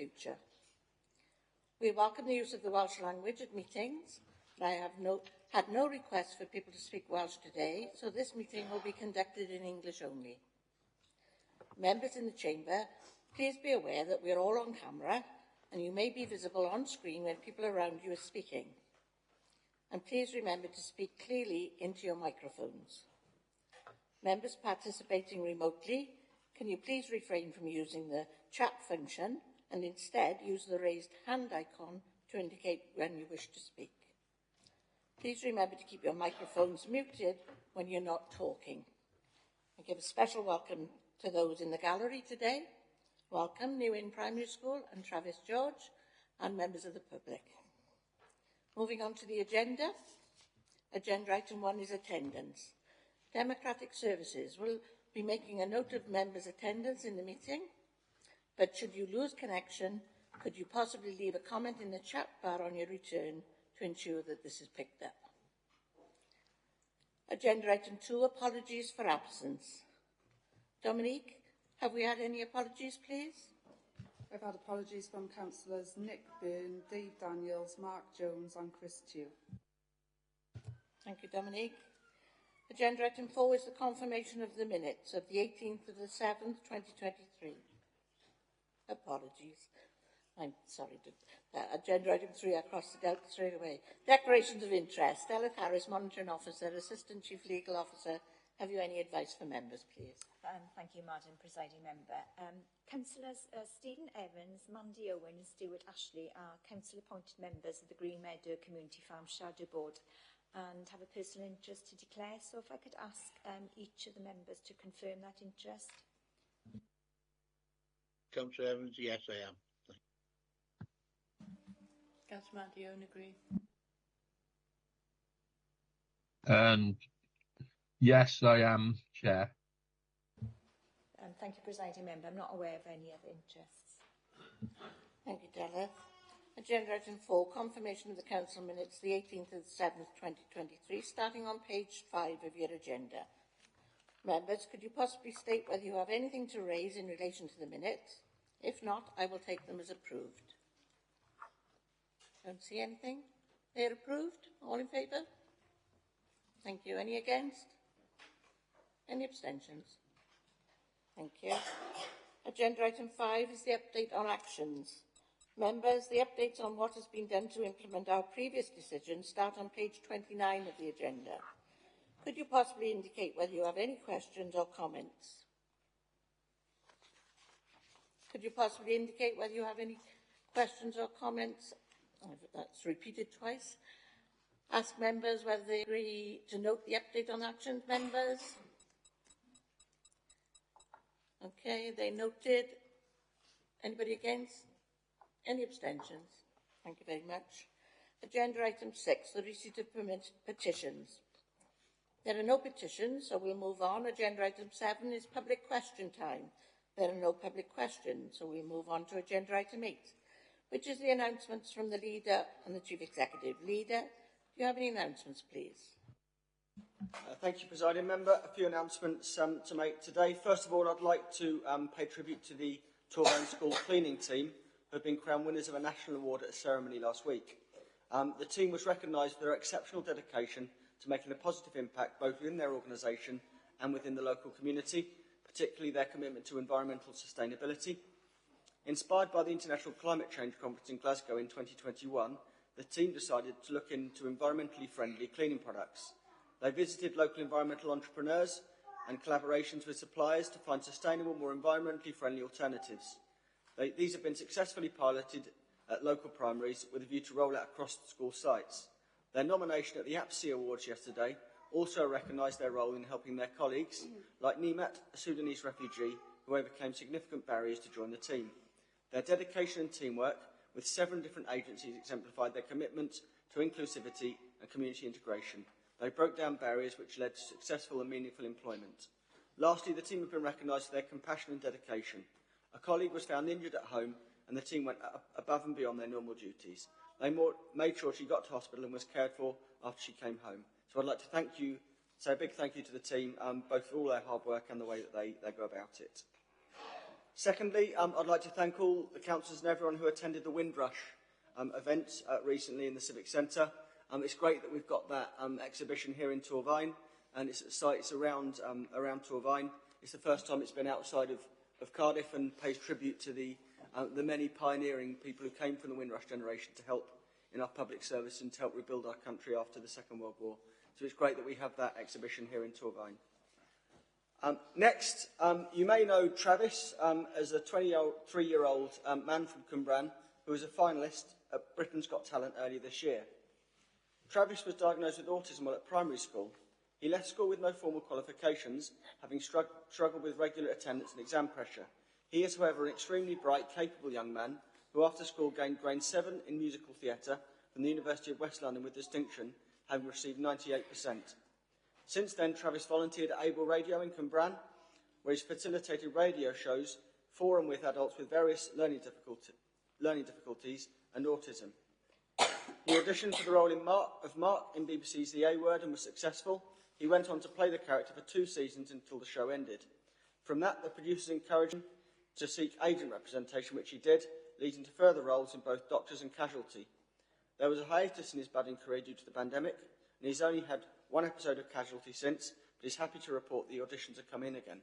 future. We welcome the use of the Welsh language at meetings, but I have had no request for people to speak Welsh today, so this meeting will be conducted in English only. Members in the chamber, please be aware that we are all on camera and you may be visible on screen when people around you are speaking. And please remember to speak clearly into your microphones. Members participating remotely, can you please refrain from using the chat function and instead use the raised hand icon to indicate when you wish to speak. Please remember to keep your microphones muted when you're not talking. I give a special welcome to those in the gallery today. Welcome, New Inn Primary School and Travis George, and members of the public. Moving on to the agenda. Agenda item 1 is attendance. Democratic Services will be making a note of members' attendance in the meeting, but should you lose connection, could you possibly leave a comment in the chat bar on your return to ensure that this is picked up. Agenda item 2, apologies for absence. Dominique, have we had any apologies, please? I've had apologies from Councillors Nick Byrne, Dave Daniels, Mark Jones and Chris Tew. Thank you, Dominique. Agenda item 4 is the confirmation of the minutes of the 18th of the 7th, 2023. Apologies. I'm sorry. Agenda item 3, I crossed it out straight away. Declarations of interest. Stella Harris, Monitoring Officer, Assistant Chief Legal Officer. Have you any advice for members, please? Thank you, Madam Presiding Member. Councillors Stephen Evans, Mandy Owen and Stuart Ashley are council-appointed members of the Green Meadow Community Farm Shadow Board and have a personal interest to declare. So if I could ask each of the members to confirm that interest. Councillor Evans, yes, I am. Councillor Mandy Owen, agree. And yes, I am, Chair. Thank you, Presiding Member. I'm not aware of any other interests. Thank you, Della. Agenda item 4, confirmation of the council minutes, the 18th of the 7th, 2023, starting on page 5 of your agenda. Members, could you possibly state whether you have anything to raise in relation to the minutes? If not, I will take them as approved. Don't see anything. They are approved. All in favour? Thank you. Any against? Any abstentions? Thank you. Agenda item 5 is the update on actions. Members, the updates on what has been done to implement our previous decisions start on page 29 of the agenda. Could you possibly indicate whether you have any questions or comments? Could you possibly indicate whether you have any questions or comments? That's repeated twice. Ask members whether they agree to note the update on actions, members. Okay, they noted. Anybody against? Any abstentions? Thank you very much. Agenda item 6, the receipt of petitions. There are no petitions, so we'll move on. Agenda item 7 is public question time. There are no public questions, so we'll move on to agenda item 8, which is the announcements from the Leader and the Chief Executive. Leader, do you have any announcements, please? Thank you, Presiding Member. A few announcements to make today. First of all, I'd like to pay tribute to the Torrone School cleaning team, who have been crowned winners of a national award at a ceremony last week. The team was recognised for their exceptional dedication to making a positive impact both within their organisation and within the local community, particularly their commitment to environmental sustainability. Inspired by the International Climate Change Conference in Glasgow in 2021, the team decided to look into environmentally friendly cleaning products. They visited local environmental entrepreneurs and collaborations with suppliers to find sustainable, more environmentally friendly alternatives. These have been successfully piloted at local primaries with a view to roll out across the school sites. Their nomination at the APSI Awards yesterday also recognised their role in helping their colleagues, like Nimat, a Sudanese refugee who overcame significant barriers to join the team. Their dedication and teamwork with 7 different agencies exemplified their commitment to inclusivity and community integration. They broke down barriers which led to successful and meaningful employment. Lastly, the team have been recognised for their compassion and dedication. A colleague was found injured at home and the team went above and beyond their normal duties. They made sure she got to hospital and was cared for after she came home. So I'd like to say a big thank you to the team, both for all their hard work and the way that they go about it. Secondly, I'd like to thank all the councillors and everyone who attended the Windrush event recently in the Civic Centre. It's great that we've got that exhibition here in Torvine, and it's at sites around Torvine. It's the first time it's been outside of Cardiff, and pays tribute to the many pioneering people who came from the Windrush generation to help in our public service and to help rebuild our country after the Second World War. So it's great that we have that exhibition here in Torvine. Next, you may know Travis as a 23-year-old man from Cwmbran who was a finalist at Britain's Got Talent earlier this year. Travis was diagnosed with autism while at primary school. He left school with no formal qualifications, having struggled with regular attendance and exam pressure. He is, however, an extremely bright, capable young man who after school gained grade 7 in musical theatre from the University of West London with distinction, having received 98%. Since then, Travis volunteered at Able Radio in Cwmbran, where he's facilitated radio shows for and with adults with various learning difficulties and autism. He auditioned for the role of Mark in BBC's The A Word and was successful. He went on to play the character for 2 seasons until the show ended. From that, the producers encouraged him to seek agent representation, which he did, leading to further roles in both Doctors and Casualty. There was a hiatus in his budding career due to the pandemic, and he's only had 1 episode of Casualty since, but he's happy to report the auditions have come in again.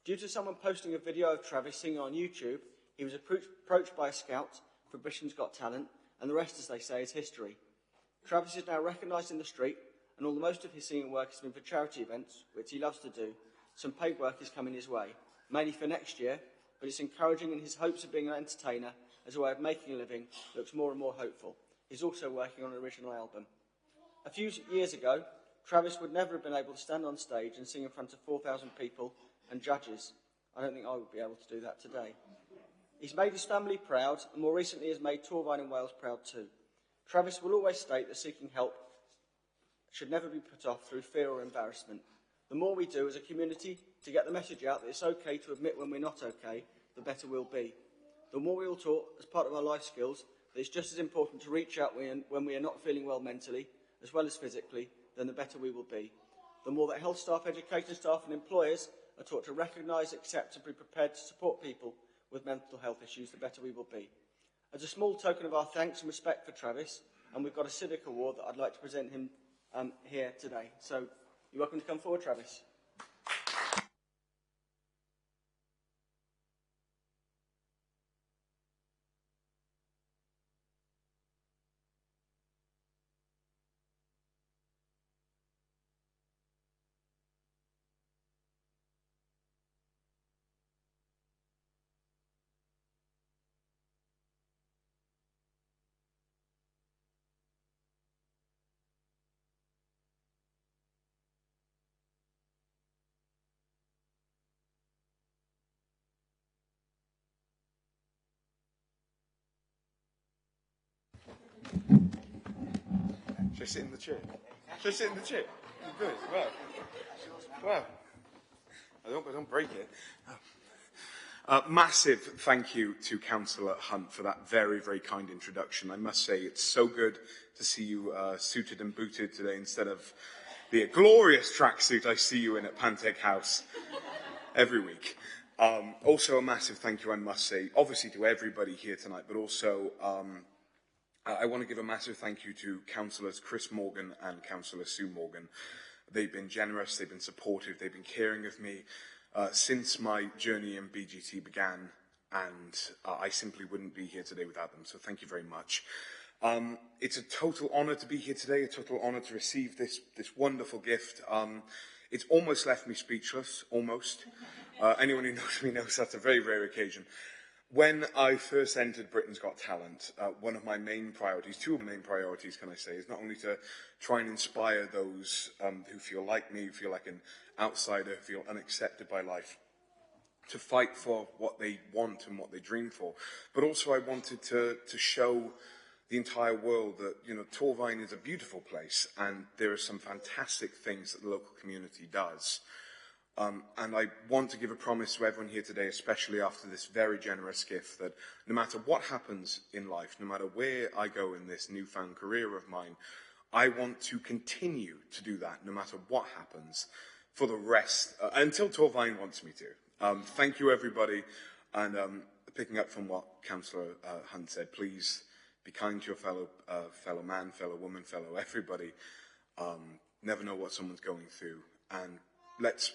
Due to someone posting a video of Travis singing on YouTube, he was approached by a scout for Britain's Got Talent, and the rest, as they say, is history. Travis is now recognised in the street, and although most of his singing work has been for charity events, which he loves to do, some paid work is coming his way, mainly for next year, but it's encouraging, and his hopes of being an entertainer as a way of making a living looks more and more hopeful. He's also working on an original album. A few years ago, Travis would never have been able to stand on stage and sing in front of 4,000 people and judges. I don't think I would be able to do that today. He's made his family proud, and more recently has made Torvine and Wales proud too. Travis will always state that seeking help should never be put off through fear or embarrassment. The more we do as a community to get the message out that it's okay to admit when we're not okay, the better we'll be. The more we all taught as part of our life skills that it's just as important to reach out when we are not feeling well mentally, as well as physically, then the better we will be. The more that health staff, education staff and employers are taught to recognise, accept and be prepared to support people with mental health issues, the better we will be. As a small token of our thanks and respect for Travis, and we've got a civic award that I'd like to present him here today. So you're welcome to come forward, Travis. Should I sit in the chair? Should I sit in the chair? Good. Well. I don't break it. Massive thank you to Councillor Hunt for that very, very kind introduction. I must say it's so good to see you suited and booted today instead of the glorious tracksuit I see you in at Panteg House every week. Also a massive thank you, I must say, obviously to everybody here tonight, but also I want to give a massive thank you to Councillors Chris Morgan and Councillor Sue Morgan. They've been generous, they've been supportive, they've been caring of me since my journey in BGT began, and I simply wouldn't be here today without them, so thank you very much. It's a total honour to be here today, a total honour to receive this wonderful gift. It's almost left me speechless, almost. Anyone who knows me knows that's a very rare occasion. When I first entered Britain's Got Talent, one of my main priorities, 2 of my main priorities, can I say, is not only to try and inspire those who feel like me, who feel like an outsider, who feel unaccepted by life, to fight for what they want and what they dream for, but also I wanted to show the entire world that, you know, Torvine is a beautiful place and there are some fantastic things that the local community does. And I want to give a promise to everyone here today, especially after this very generous gift, that no matter what happens in life, no matter where I go in this newfound career of mine, I want to continue to do that no matter what happens for the rest, until Torvine wants me to. Thank you, everybody. And picking up from what Councillor Hunt said, please be kind to your fellow man, fellow woman, fellow everybody. Never know what someone's going through. And let's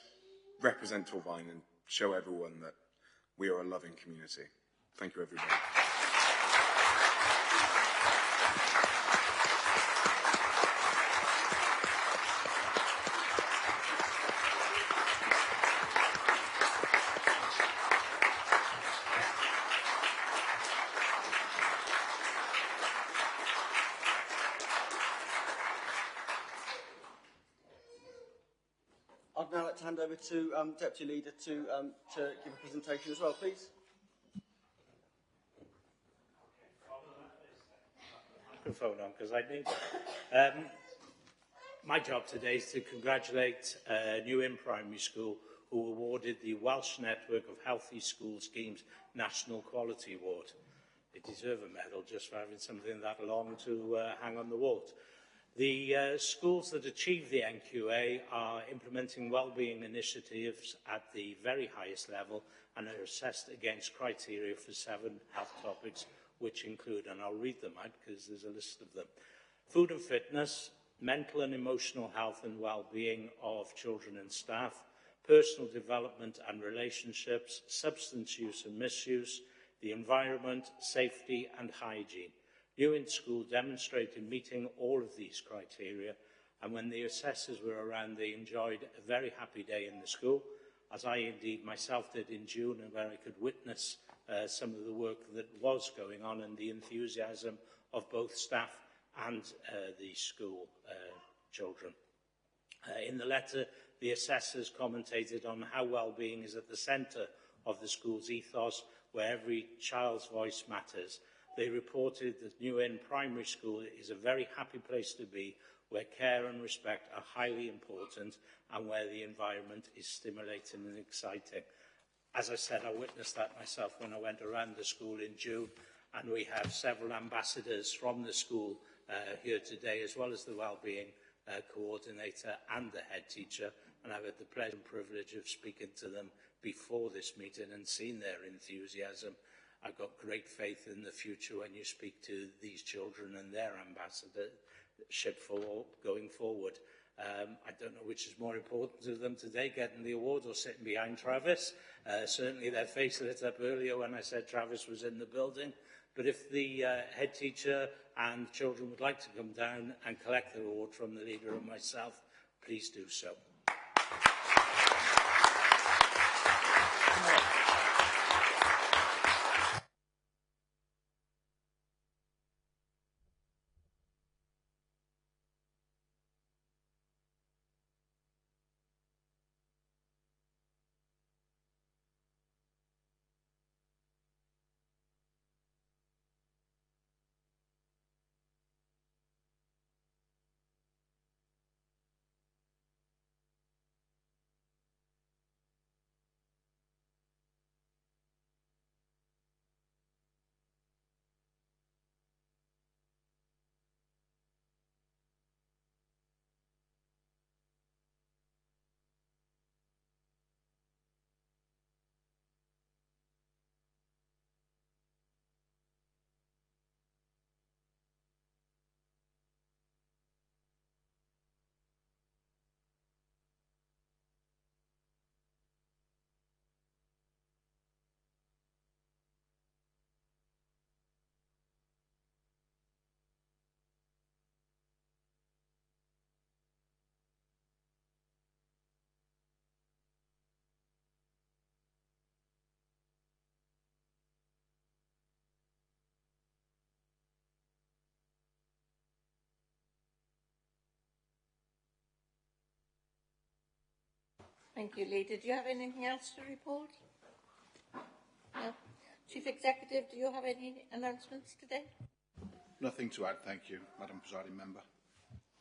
represent Torfaen and show everyone that we are a loving community. Thank you, everybody. I'd now like to hand over to Deputy Leader to give a presentation as well, please. Microphone on, because I need it. My job today is to congratulate New Inn Primary School, who awarded the Welsh Network of Healthy School Schemes National Quality Award. They deserve a medal just for having something that long to hang on the wall. The schools that achieve the NQA are implementing wellbeing initiatives at the very highest level and are assessed against criteria for 7 health topics, which include, and I'll read them out because there's a list of them: food and fitness, mental and emotional health and well-being of children and staff, personal development and relationships, substance use and misuse, the environment, safety and hygiene. New Inn School demonstrated meeting all of these criteria, and when the assessors were around, they enjoyed a very happy day in the school, as I indeed myself did in June, and where I could witness some of the work that was going on and the enthusiasm of both staff and the school children. In the letter, the assessors commented on how well-being is at the centre of the school's ethos, where every child's voice matters. They reported that New Inn Primary School is a very happy place to be, where care and respect are highly important and where the environment is stimulating and exciting. As I said, I witnessed that myself when I went around the school in June, and we have several ambassadors from the school here today, as well as the wellbeing coordinator and the head teacher, and I've had the pleasure and privilege of speaking to them before this meeting and seen their enthusiasm. I've got great faith in the future when you speak to these children and their ambassadorship for going forward. I don't know which is more important to them today, getting the award or sitting behind Travis. Certainly their face lit up earlier when I said Travis was in the building. But if the head teacher and children would like to come down and collect their award from the leader and myself, please do so. Thank you, Leader. Do you have anything else to report? No. Chief Executive, do you have any announcements today? Nothing to add, thank you, Madam Presiding Member.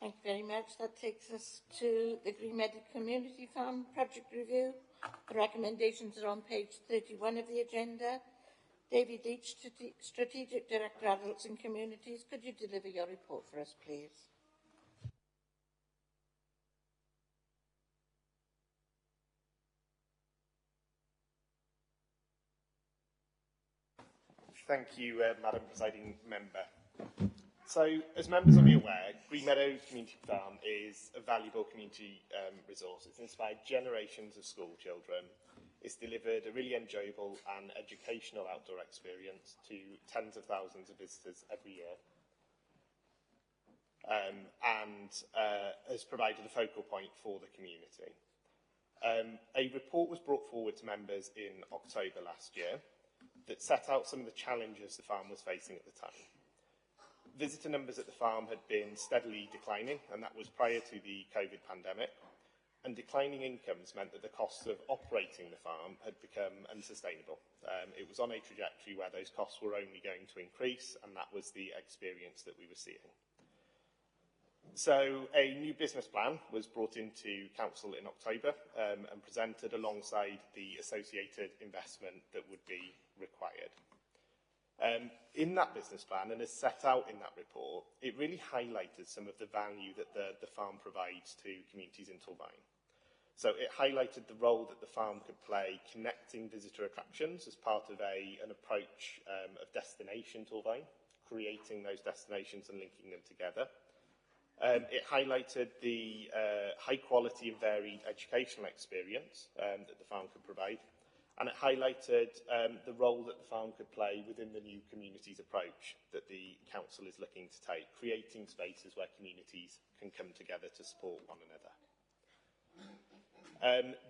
Thank you very much. That takes us to the Green Meadow Community Farm Project Review. The recommendations are on page 31 of the agenda. David Leach, Strategic Director, Adults and Communities. Could you deliver your report for us, please? Thank you, Madam Presiding Member. So, as members will be aware, Green Meadow Community Farm is a valuable community resource. It's inspired generations of school children. It's delivered a really enjoyable and educational outdoor experience to tens of thousands of visitors every year. And has provided a focal point for the community. A report was brought forward to members in October last year that set out some of the challenges the farm was facing at the time. Visitor numbers at the farm had been steadily declining, and that was prior to the COVID pandemic, and declining incomes meant that the costs of operating the farm had become unsustainable. It was on a trajectory where those costs were only going to increase, and that was the experience that we were seeing. So a new business plan was brought into Council in October and presented alongside the associated investment that would be required. In that business plan, and as set out in that report, it really highlighted some of the value that the farm provides to communities in Torfaen. So it highlighted the role that the farm could play connecting visitor attractions as part of an approach of Destination Torfaen, creating those destinations and linking them together. It highlighted the high quality and varied educational experience that the farm could provide, and it highlighted the role that the farm could play within the new communities approach that the council is looking to take, creating spaces where communities can come together to support one another.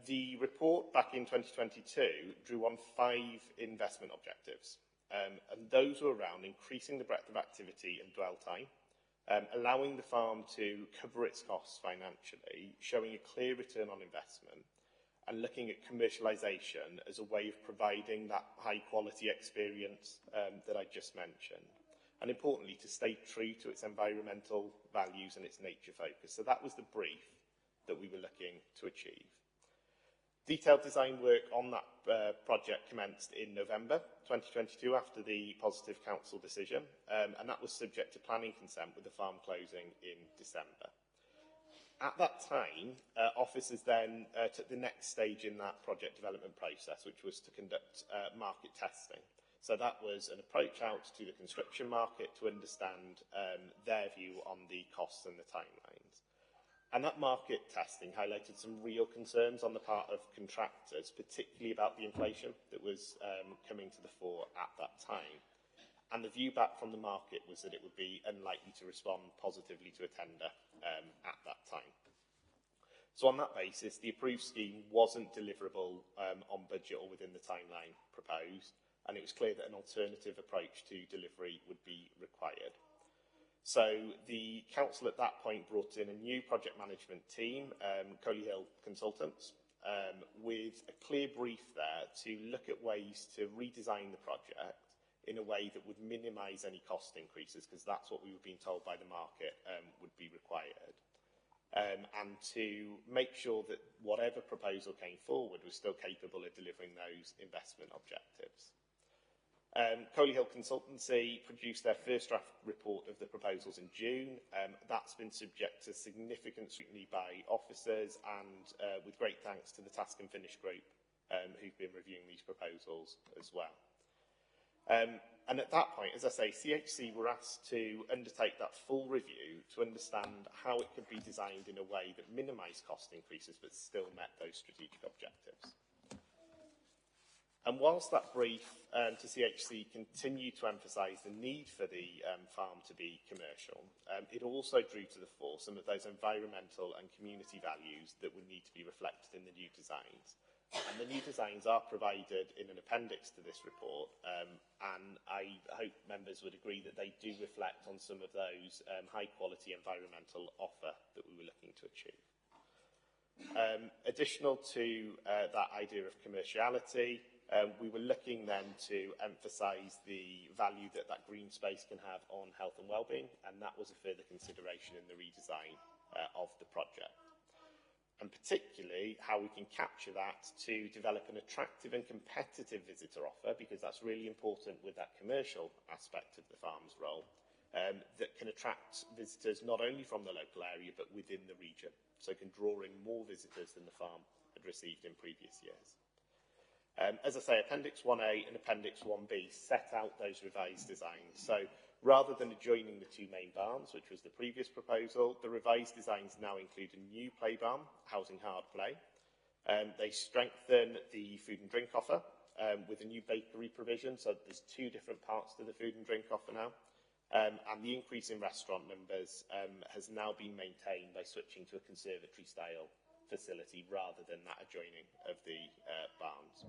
The report back in 2022 drew on 5 investment objectives, and those were around increasing the breadth of activity and dwell time, allowing the farm to cover its costs financially, showing a clear return on investment, and looking at commercialisation as a way of providing that high-quality experience that I just mentioned. And importantly, to stay true to its environmental values and its nature focus. So that was the brief that we were looking to achieve. Detailed design work on that project commenced in November 2022 after the positive council decision, and that was subject to planning consent with the farm closing in December. At that time, officers then took the next stage in that project development process, which was to conduct market testing. So that was an approach out to the construction market to understand their view on the costs and the timelines. And that market testing highlighted some real concerns on the part of contractors, particularly about the inflation that was coming to the fore at that time. And the view back from the market was that it would be unlikely to respond positively to a tender at that time. So on that basis, the approved scheme wasn't deliverable on budget or within the timeline proposed, and it was clear that an alternative approach to delivery would be required. So the council at that point brought in a new project management team, Coley Hill Consultants, with a clear brief there to look at ways to redesign the project in a way that would minimise any cost increases, because that's what we were being told by the market would be required. And to make sure that whatever proposal came forward was still capable of delivering those investment objectives. Coley Hill Consultancy produced their first draft report of the proposals in June. That's been subject to significant scrutiny by officers, and with great thanks to the Task and Finish group who've been reviewing these proposals as well. And at that point, as I say, CHC were asked to undertake that full review to understand how it could be designed in a way that minimised cost increases but still met those strategic objectives. And whilst that brief to CHC continued to emphasise the need for the farm to be commercial, it also drew to the fore some of those environmental and community values that would need to be reflected in the new designs. And the new designs are provided in an appendix to this report, and I hope members would agree that they do reflect on some of those high-quality environmental offer that we were looking to achieve. Additional to that idea of commerciality, we were looking then to emphasise the value that that green space can have on health and wellbeing, and that was a further consideration in the redesign of the project. And particularly how we can capture that to develop an attractive and competitive visitor offer, because that's really important with that commercial aspect of the farm's role, that can attract visitors not only from the local area but within the region, so can draw in more visitors than the farm had received in previous years. As I say, Appendix 1A and Appendix 1B set out those revised designs. So rather than adjoining the two main barns, which was the previous proposal, the revised designs now include a new play barn, housing hard play. They strengthen the food and drink offer with a new bakery provision. So there's two different parts to the food and drink offer now. And the increase in restaurant numbers has now been maintained by switching to a conservatory-style facility rather than that adjoining of the barns.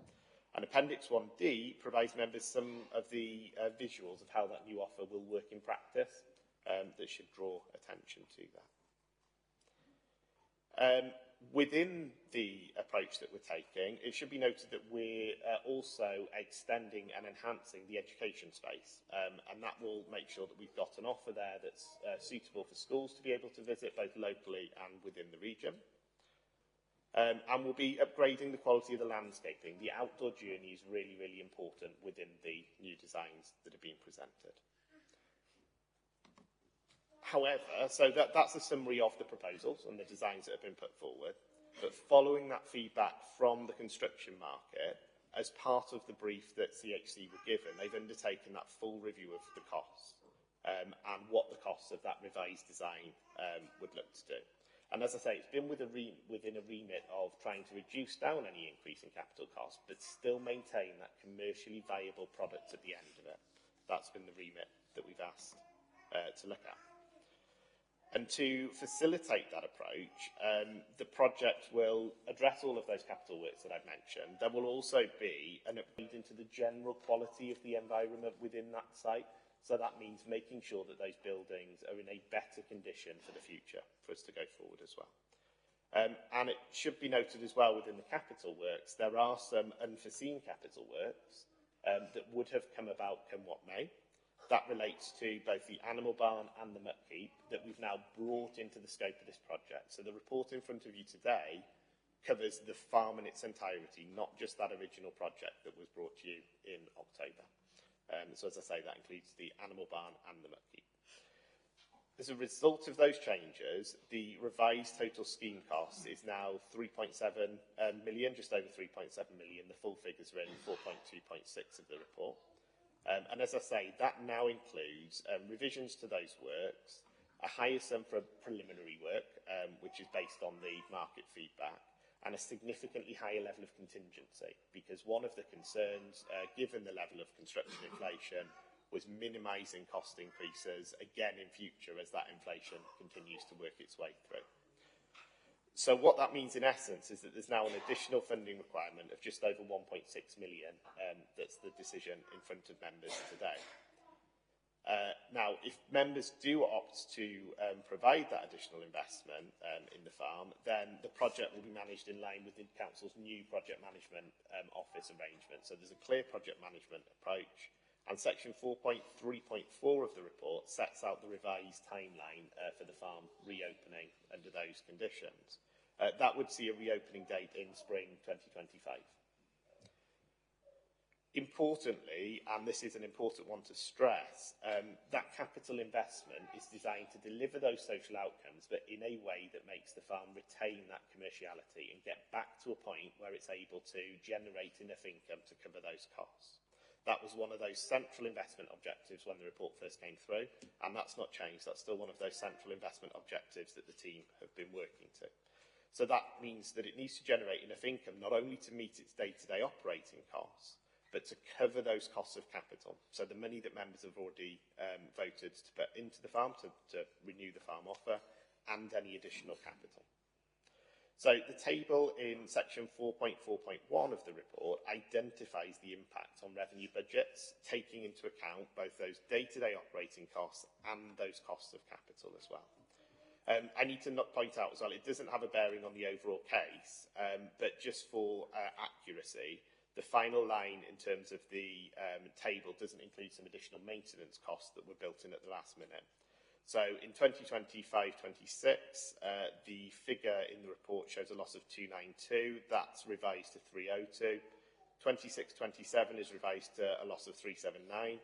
And Appendix 1D provides members some of the visuals of how that new offer will work in practice that should draw attention to that. Within the approach that we're taking, it should be noted that we're also extending and enhancing the education space, and that will make sure that we've got an offer there that's suitable for schools to be able to visit both locally and within the region. And we'll be upgrading the quality of the landscaping. The outdoor journey is really, really important within the new designs that are being presented. However, so that's a summary of the proposals and the designs that have been put forward. But following that feedback from the construction market, as part of the brief that CHC were given, they've undertaken that full review of the costs and what the costs of that revised design would look to do. And as I say, it's been within a remit of trying to reduce down any increase in capital costs, but still maintain that commercially viable product at the end of it. That's been the remit that we've asked to look at. And to facilitate that approach, the project will address all of those capital works that I've mentioned. There will also be an upgrade into the general quality of the environment within that site. So that means making sure that those buildings are in a better condition for the future for us to go forward as well. And it should be noted as well within the capital works, there are some unforeseen capital works that would have come about come what may. That relates to both the animal barn and the muckheap that we've now brought into the scope of this project. So the report in front of you today covers the farm in its entirety, not just that original project that was brought to you in October. So as I say, that includes the animal barn and the muckheap. As a result of those changes, the revised total scheme cost is now 3.7 million, just over 3.7 million. The full figures are in 4.2.6 of the report. And as I say, that now includes revisions to those works, a higher sum for preliminary work, which is based on the market feedback, and a significantly higher level of contingency, because one of the concerns, given the level of construction inflation, was minimising cost increases, again in future, as that inflation continues to work its way through. So what that means in essence is that there's now an additional funding requirement of just over 1.6 million. That's the decision in front of members today. Now, if members do opt to provide that additional investment in the farm, then the project will be managed in line with the Council's new project management office arrangement. So there's a clear project management approach, and section 4.3.4 of the report sets out the revised timeline for the farm reopening under those conditions. That would see a reopening date in spring 2025. Importantly, and this is an important one to stress, that capital investment is designed to deliver those social outcomes, but in a way that makes the farm retain that commerciality and get back to a point where it's able to generate enough income to cover those costs. That was one of those central investment objectives when the report first came through, and that's not changed. That's still one of those central investment objectives that the team have been working to. So that means that it needs to generate enough income, not only to meet its day-to-day operating costs, but to cover those costs of capital. So the money that members have already voted to put into the farm, to renew the farm offer, and any additional capital. So the table in section 4.4.1 of the report identifies the impact on revenue budgets, taking into account both those day-to-day operating costs and those costs of capital as well. I need to point out as well, it doesn't have a bearing on the overall case, but just for accuracy, the final line in terms of the table doesn't include some additional maintenance costs that were built in at the last minute. So in 2025-26, the figure in the report shows a loss of 292. That's revised to 302. 26-27 is revised to a loss of 379.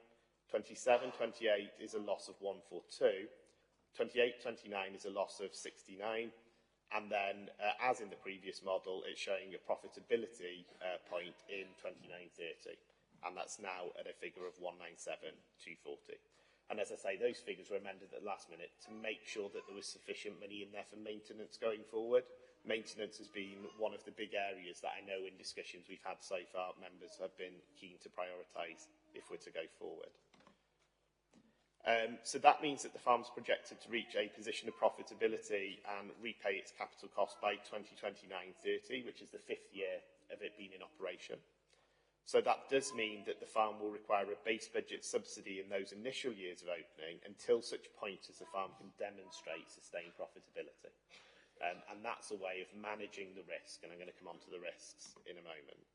27-28 is a loss of 142. 28-29 is a loss of 69. And then, as in the previous model, it's showing a profitability point in 29/30. And that's now at a figure of 197,240. And as I say, those figures were amended at the last minute to make sure that there was sufficient money in there for maintenance going forward. Maintenance has been one of the big areas that I know in discussions we've had so far, members have been keen to prioritise if we're to go forward. So that means that the farm's projected to reach a position of profitability and repay its capital cost by 2029/30, which is the 5th year of it being in operation. So that does mean that the farm will require a base budget subsidy in those initial years of opening until such point as the farm can demonstrate sustained profitability. And that's a way of managing the risk, and I'm going to come on to the risks in a moment.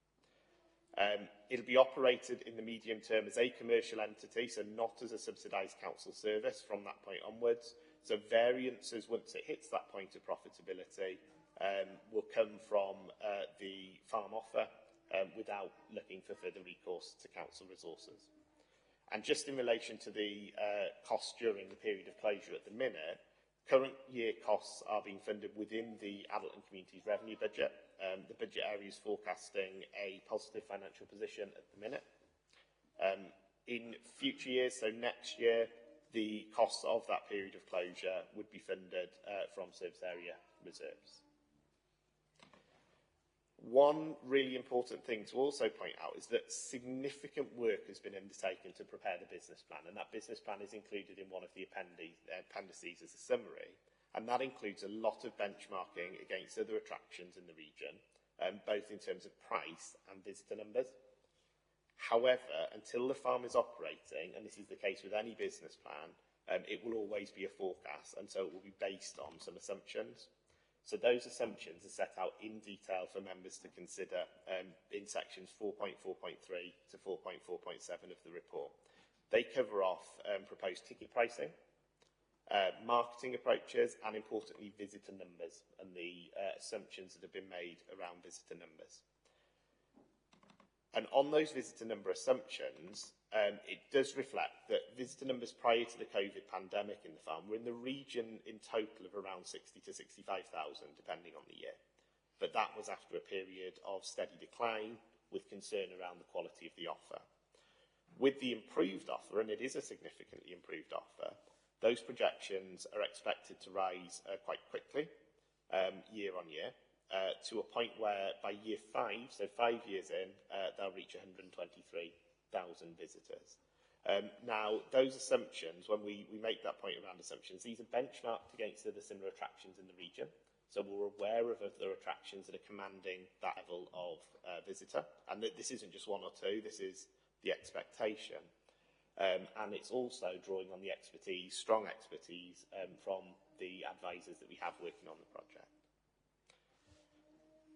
It'll be operated in the medium term as a commercial entity, so not as a subsidised council service from that point onwards. So variances, once it hits that point of profitability, will come from the farm offer without looking for further recourse to council resources. And just in relation to the costs during the period of closure at the minute, current year costs are being funded within the adult and communities revenue budget. The budget area is forecasting a positive financial position at the minute. In future years, so next year, the costs of that period of closure would be funded from service area reserves. One really important thing to also point out is that significant work has been undertaken to prepare the business plan, and that business plan is included in one of the appendices as a summary, and that includes a lot of benchmarking against other attractions in the region, both in terms of price and visitor numbers. However, until the farm is operating, and this is the case with any business plan, it will always be a forecast, and so it will be based on some assumptions. So those assumptions are set out in detail for members to consider in sections 4.4.3 to 4.4.7 of the report. They cover off proposed ticket pricing, marketing approaches, and importantly, visitor numbers and the assumptions that have been made around visitor numbers. And on those visitor number assumptions, it does reflect that visitor numbers prior to the COVID pandemic in the farm were in the region in total of around 60 to 65,000, depending on the year. But that was after a period of steady decline with concern around the quality of the offer. With the improved offer, and it is a significantly improved offer, those projections are expected to rise quite quickly, year on year, to a point where by year 5, so 5 years in, they'll reach 123,000 visitors. Now, those assumptions, when we make that point around assumptions, these are benchmarked against other similar attractions in the region. So we're aware of other attractions that are commanding that level of visitor. And this isn't just one or two, this is the expectation. And it's also drawing on the expertise, strong expertise, from the advisors that we have working on the project.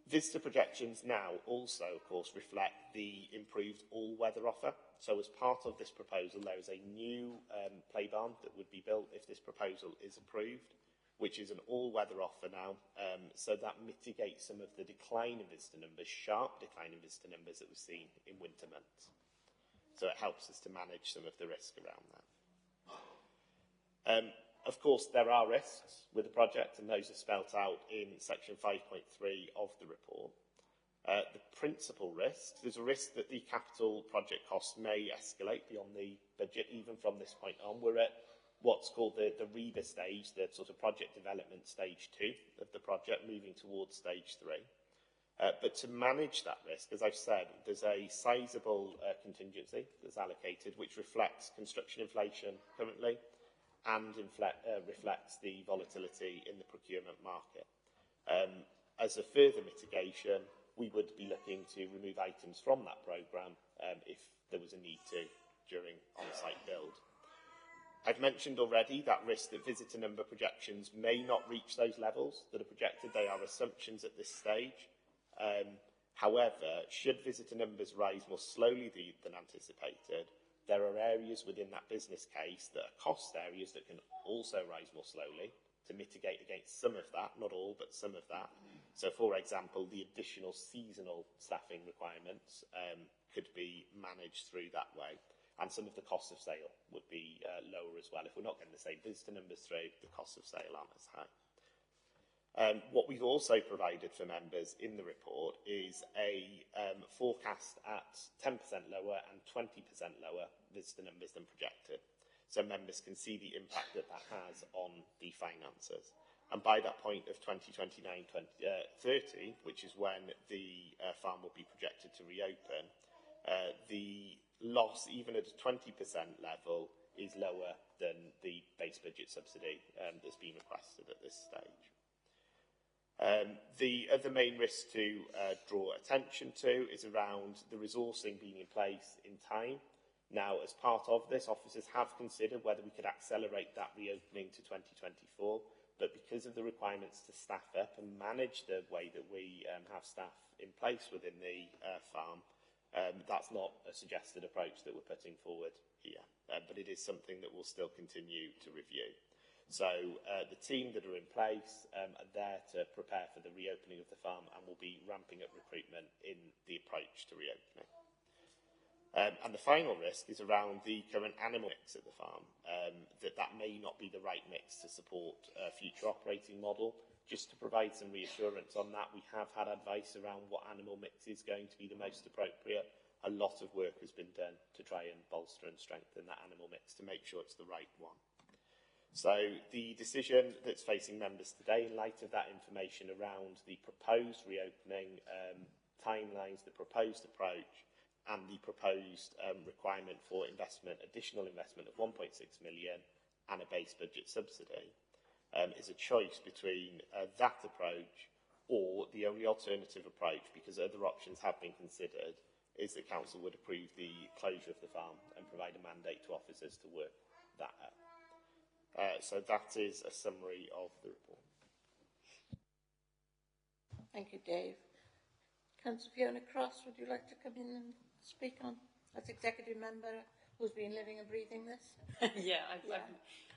Visitor projections now also, of course, reflect the improved all-weather offer. So as part of this proposal, there is a new play barn that would be built if this proposal is approved, which is an all-weather offer now. So that mitigates some of the decline in visitor numbers, sharp decline in visitor numbers that was seen in winter months. So it helps us to manage some of the risk around that. Of course, there are risks with the project, and those are spelt out in section 5.3 of the report. The principal risk, there's a risk that the capital project costs may escalate beyond the budget, even from this point on. We're at what's called the REBA stage, the sort of project development stage 2 of the project, moving towards stage 3. But to manage that risk, as I've said, there's a sizable contingency that's allocated, which reflects construction inflation currently, and reflects the volatility in the procurement market. As a further mitigation, we would be looking to remove items from that programme if there was a need to during on-site build. I've mentioned already that risk that visitor number projections may not reach those levels that are projected. They are assumptions at this stage. However, should visitor numbers rise more slowly than anticipated, there are areas within that business case that are cost areas that can also rise more slowly to mitigate against some of that, not all, but some of that. So, for example, the additional seasonal staffing requirements could be managed through that way. And some of the costs of sale would be lower as well. If we're not getting the same visitor numbers through, the costs of sale aren't as high. What we've also provided for members in the report is a forecast at 10% lower and 20% lower visitor numbers than projected, so members can see the impact that that has on the finances. And by that point of 2029-30, which is when the farm will be projected to reopen, the loss, even at a 20% level, is lower than the base budget subsidy that's been requested at this stage. The other main risk to draw attention to is around the resourcing being in place in time. Now, as part of this, officers have considered whether we could accelerate that reopening to 2024, but because of the requirements to staff up and manage the way that we have staff in place within the farm, that's not a suggested approach that we're putting forward here, but it is something that we'll still continue to review. So the team that are in place are there to prepare for the reopening of the farm, and will be ramping up recruitment in the approach to reopening. And the final risk is around the current animal mix at the farm, that may not be the right mix to support a future operating model. Just to provide some reassurance on that, we have had advice around what animal mix is going to be the most appropriate. A lot of work has been done to try and bolster and strengthen that animal mix to make sure it's the right one. So the decision that's facing members today, in light of that information around the proposed reopening timelines, the proposed approach, and the proposed requirement for investment, additional investment of 1.6 million and a base budget subsidy, is a choice between that approach or the only alternative approach, because other options have been considered, is that council would approve the closure of the farm and provide a mandate to officers to work that up. So that is a summary of the report. Thank you, Dave. Councillor Fiona Cross, would you like to come in and speak on, as executive member who's been living and breathing this? Yeah,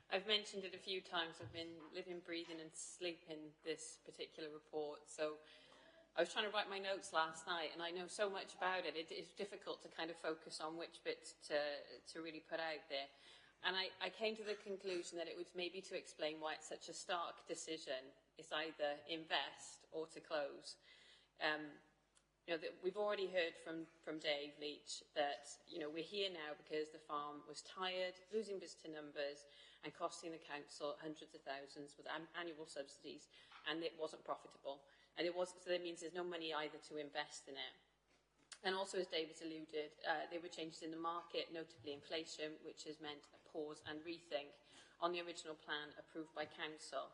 I've mentioned it a few times. I've been living, breathing and sleeping this particular report. So I was trying to write my notes last night, and I know so much about it. It is difficult to kind of focus on which bits to really put out there. And I came to the conclusion that it was maybe to explain why it's such a stark decision. It's either invest or to close. You know, that we've already heard from Dave Leach that, you know, we're here now because the farm was tired, losing visitor numbers and costing the council hundreds of thousands with annual subsidies, and it wasn't profitable. And so that means there's no money either to invest in it. And also, as David's alluded, there were changes in the market, notably inflation, which has meant a pause and rethink on the original plan approved by council.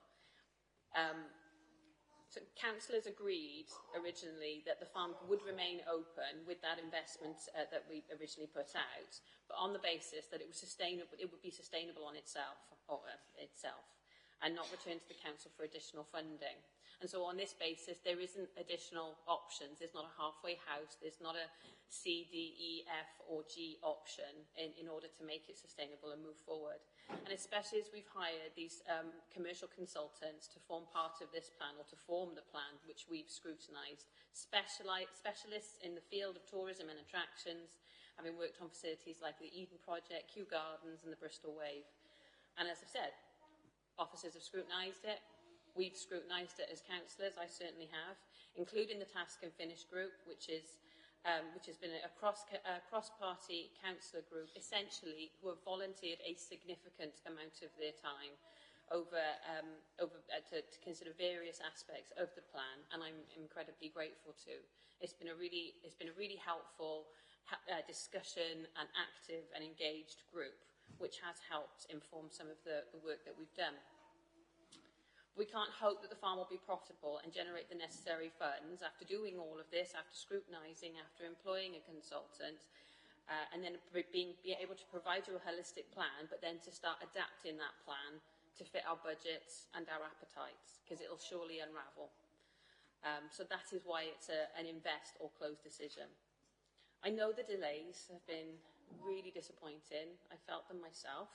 So councillors agreed originally that the farm would remain open with that investment that we originally put out, but on the basis that it was sustainable, it would be sustainable on itself, and not return to the council for additional funding. And so on this basis, there isn't additional options. There's not a halfway house. There's not a C, D, E, F or G option in order to make it sustainable and move forward. And especially as we've hired these commercial consultants to form part of this plan, or to form the plan, which we've scrutinised, specialists in the field of tourism and attractions, having worked on facilities like the Eden Project, Kew Gardens and the Bristol Wave. And as I've said, officers have scrutinised it. We've scrutinised it as councillors, I certainly have, including the Task and Finish group, which has been a cross-party councillor group, essentially, who have volunteered a significant amount of their time to consider various aspects of the plan, and I'm incredibly grateful to. It's been a really helpful discussion, and active and engaged group, which has helped inform some of the work that we've done. We can't hope that the farm will be profitable and generate the necessary funds after doing all of this, after scrutinising, after employing a consultant, and then be able to provide you a holistic plan, but then to start adapting that plan to fit our budgets and our appetites, because it'll surely unravel. So that is why it's an invest or close decision. I know the delays have been really disappointing. I felt them myself.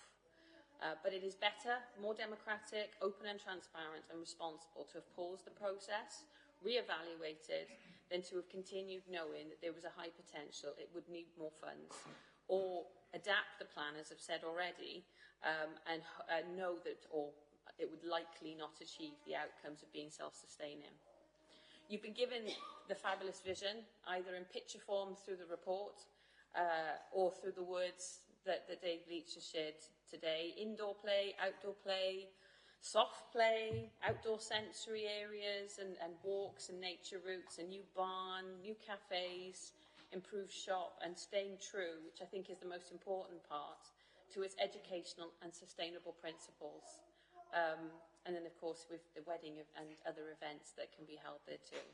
But it is better, more democratic, open and transparent and responsible to have paused the process, re-evaluated, than to have continued knowing that there was a high potential, it would need more funds, or adapt the plan, as I've said already, and know that, or it would likely not achieve the outcomes of being self-sustaining. You've been given the fabulous vision, either in picture form through the report or through the words that Dave Leach has shared today. Indoor play, outdoor play, soft play, outdoor sensory areas and walks and nature routes, a new barn, new cafes, improved shop, and staying true, which I think is the most important part, to its educational and sustainable principles. And then, of course, with the wedding and other events that can be held there too.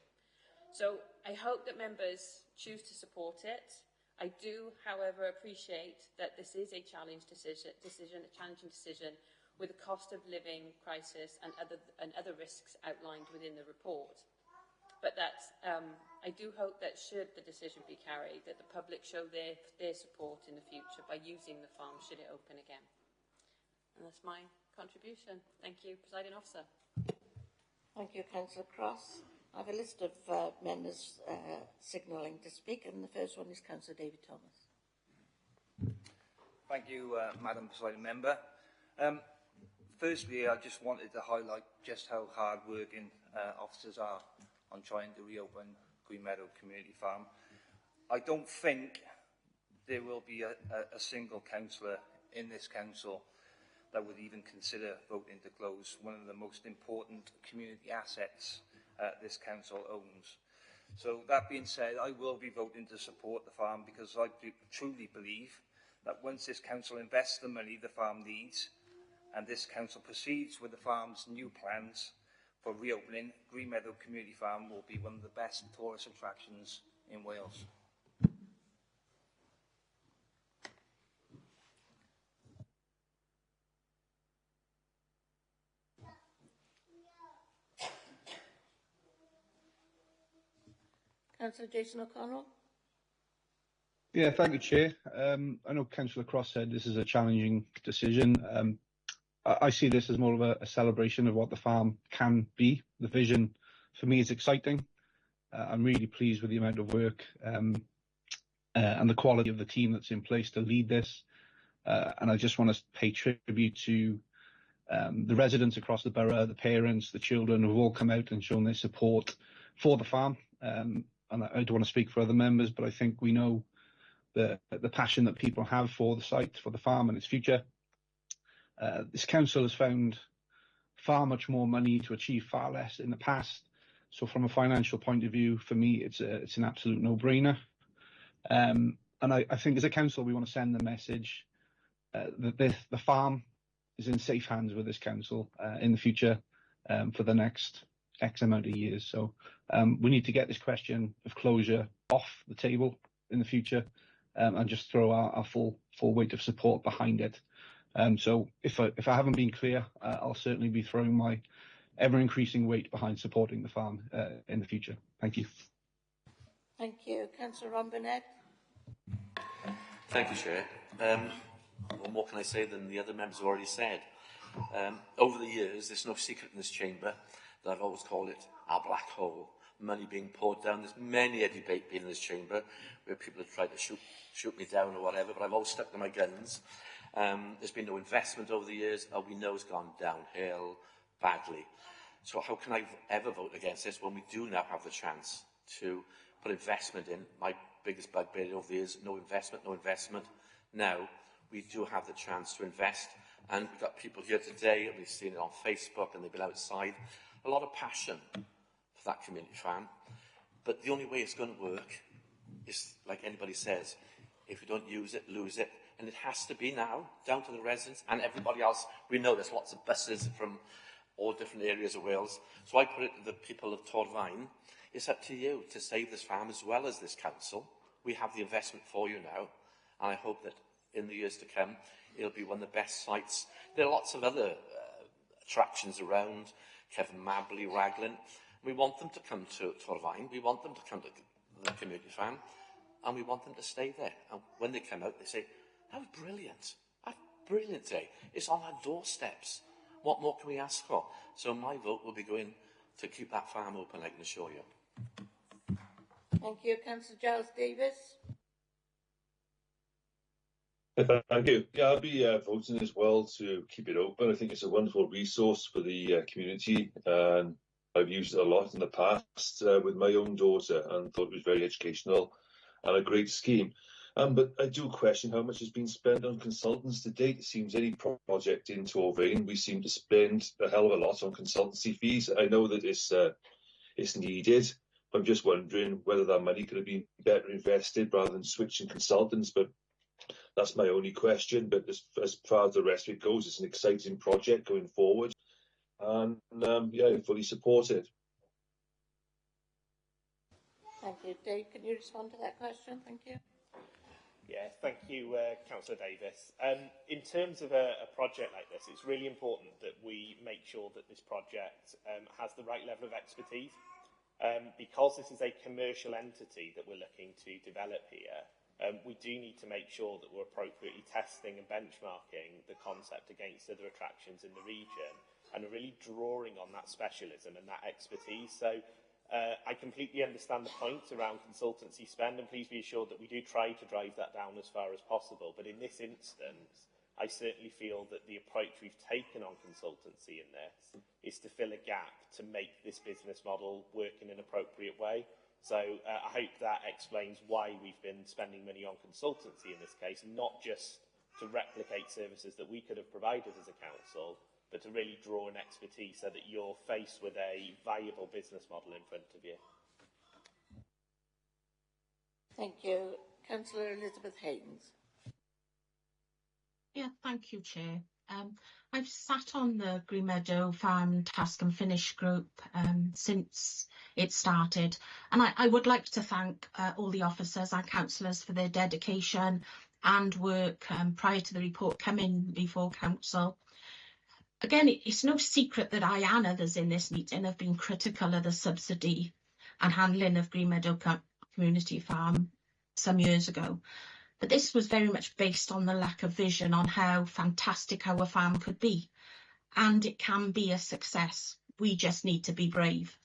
So I hope that members choose to support it. I do, however, appreciate that this is a challenging decision, with a cost of living crisis and other risks outlined within the report. But that's, I do hope that should the decision be carried, that the public show their support in the future by using the farm should it open again. And that's my contribution. Thank you, Presiding Officer. Thank you, Councillor Cross. I have a list of members signalling to speak, and the first one is Councillor David Thomas. Thank you, Madam Presiding Member. Firstly, I just wanted to highlight just how hard-working officers are on trying to reopen Green Meadow Community Farm. I don't think there will be a single councillor in this council that would even consider voting to close one of the most important community assets this council owns. So that being said, I will be voting to support the farm because I truly believe that once this council invests the money the farm needs and this council proceeds with the farm's new plans for reopening, Green Meadow Community Farm will be one of the best tourist attractions in Wales. Councillor Jason O'Connell. Yeah, thank you, Chair. I know Councillor Cross said this is a challenging decision. I see this as more of a celebration of what the farm can be. The vision, for me, is exciting. I'm really pleased with the amount of work and the quality of the team that's in place to lead this. And I just want to pay tribute to the residents across the borough, the parents, the children who've all come out and shown their support for the farm. And I don't want to speak for other members, but I think we know the passion that people have for the site, for the farm and its future. This council has found far much more money to achieve far less in the past. So from a financial point of view, for me, it's an absolute no-brainer. And I think as a council, we want to send the message that the farm is in safe hands with this council in the future for the next X amount of years. So we need to get this question of closure off the table in the future and just throw our full weight of support behind it. So if I haven't been clear, I'll certainly be throwing my ever-increasing weight behind supporting the farm in the future. Thank you. Thank you. Councillor Ron Burnett. Thank you, Chair. What more can I say than the other members have already said? Over the years, there's no secret in this chamber that I've always called it our black hole. Money being poured down. There's many a debate been in this chamber where people have tried to shoot me down or whatever, but I've always stuck to my guns. There's been no investment over the years. All we know has gone downhill badly. So how can I ever vote against this when we do now have the chance to put investment in? My biggest bugbear over the years, no investment. Now we do have the chance to invest, and we've got people here today, and we've seen it on Facebook, and they've been outside. A lot of passion for that community farm. But the only way it's going to work is, like anybody says, if we don't use it, lose it. And it has to be now, down to the residents and everybody else. We know there's lots of buses from all different areas of Wales. So I put it to the people of Torfaen, it's up to you to save this farm as well as this council. We have the investment for you now. And I hope that in the years to come, it'll be one of the best sites. There are lots of other attractions around, Kevin Mabley, Raglan. We want them to come to Torfaen. We want them to come to the community farm. And we want them to stay there. And when they come out, they say, that was brilliant. A brilliant day. It's on our doorsteps. What more can we ask for? So my vote will be going to keep that farm open, I can assure you. Thank you. Councillor Giles Davis. Thank you. Yeah, I'll be voting as well to keep it open. I think it's a wonderful resource for the community, and I've used it a lot in the past with my own daughter, and thought it was very educational and a great scheme. But I do question how much has been spent on consultants to date. It seems any project in Torvain, we seem to spend a hell of a lot on consultancy fees. I know that it's needed. I'm just wondering whether that money could have been better invested rather than switching consultants. But that's my only question. But as far as the rest of it goes, it's an exciting project going forward, and yeah, I fully support it. Thank you. Dave, can you respond to that question? Thank you. Yeah, thank you, Councillor Davis. In terms of a project like this, it's really important that we make sure that this project has the right level of expertise. Because this is a commercial entity that we're looking to develop here, we do need to make sure that we're appropriately testing and benchmarking the concept against other attractions in the region, and are really drawing on that specialism and that expertise. So I completely understand the point around consultancy spend, and please be assured that we do try to drive that down as far as possible. But in this instance, I certainly feel that the approach we've taken on consultancy in this is to fill a gap to make this business model work in an appropriate way. So I hope that explains why we've been spending money on consultancy in this case, not just to replicate services that we could have provided as a council, but to really draw an expertise so that you're faced with a viable business model in front of you. Thank you. Councillor Elizabeth Haynes. Yeah, thank you, Chair. I've sat on the Green Meadow Farm Task and Finish group since it started, and I would like to thank all the officers and councillors for their dedication and work prior to the report coming before council. Again, it's no secret that I and others in this meeting have been critical of the subsidy and handling of Green Meadow Community Farm some years ago. But this was very much based on the lack of vision on how fantastic our farm could be. And it can be a success. We just need to be brave.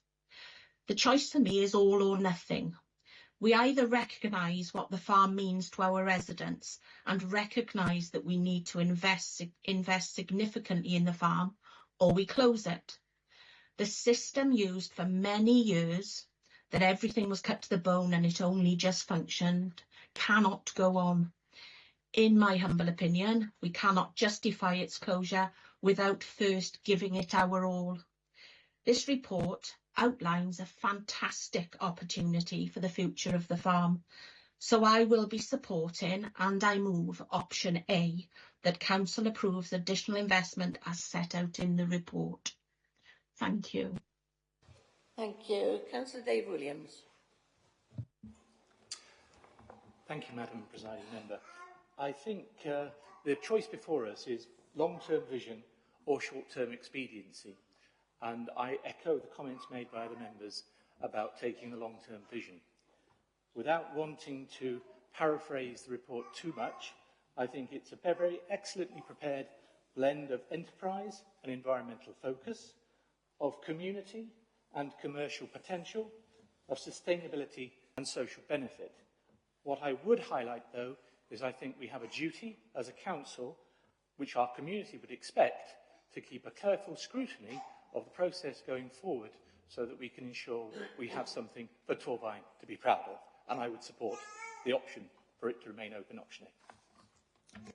The choice for me is all or nothing. We either recognise what the farm means to our residents and recognise that we need to invest significantly in the farm, or we close it. The system used for many years, that everything was cut to the bone and it only just functioned, cannot go on. In my humble opinion, we cannot justify its closure without first giving it our all. This report outlines a fantastic opportunity for the future of the farm, so I will be supporting, and I move option A, that Council approves additional investment as set out in the report. Thank you. Thank you. Councillor Dave Williams. Thank you, Madam Presiding Member. I think the choice before us is long-term vision or short-term expediency. And I echo the comments made by the members about taking the long-term vision. Without wanting to paraphrase the report too much, I think it's a very excellently prepared blend of enterprise and environmental focus, of community and commercial potential, of sustainability and social benefit. What I would highlight, though, is I think we have a duty as a council, which our community would expect, to keep a careful scrutiny of the process going forward so that we can ensure we have something for Torvain to be proud of. And I would support the option for it to remain open, option A.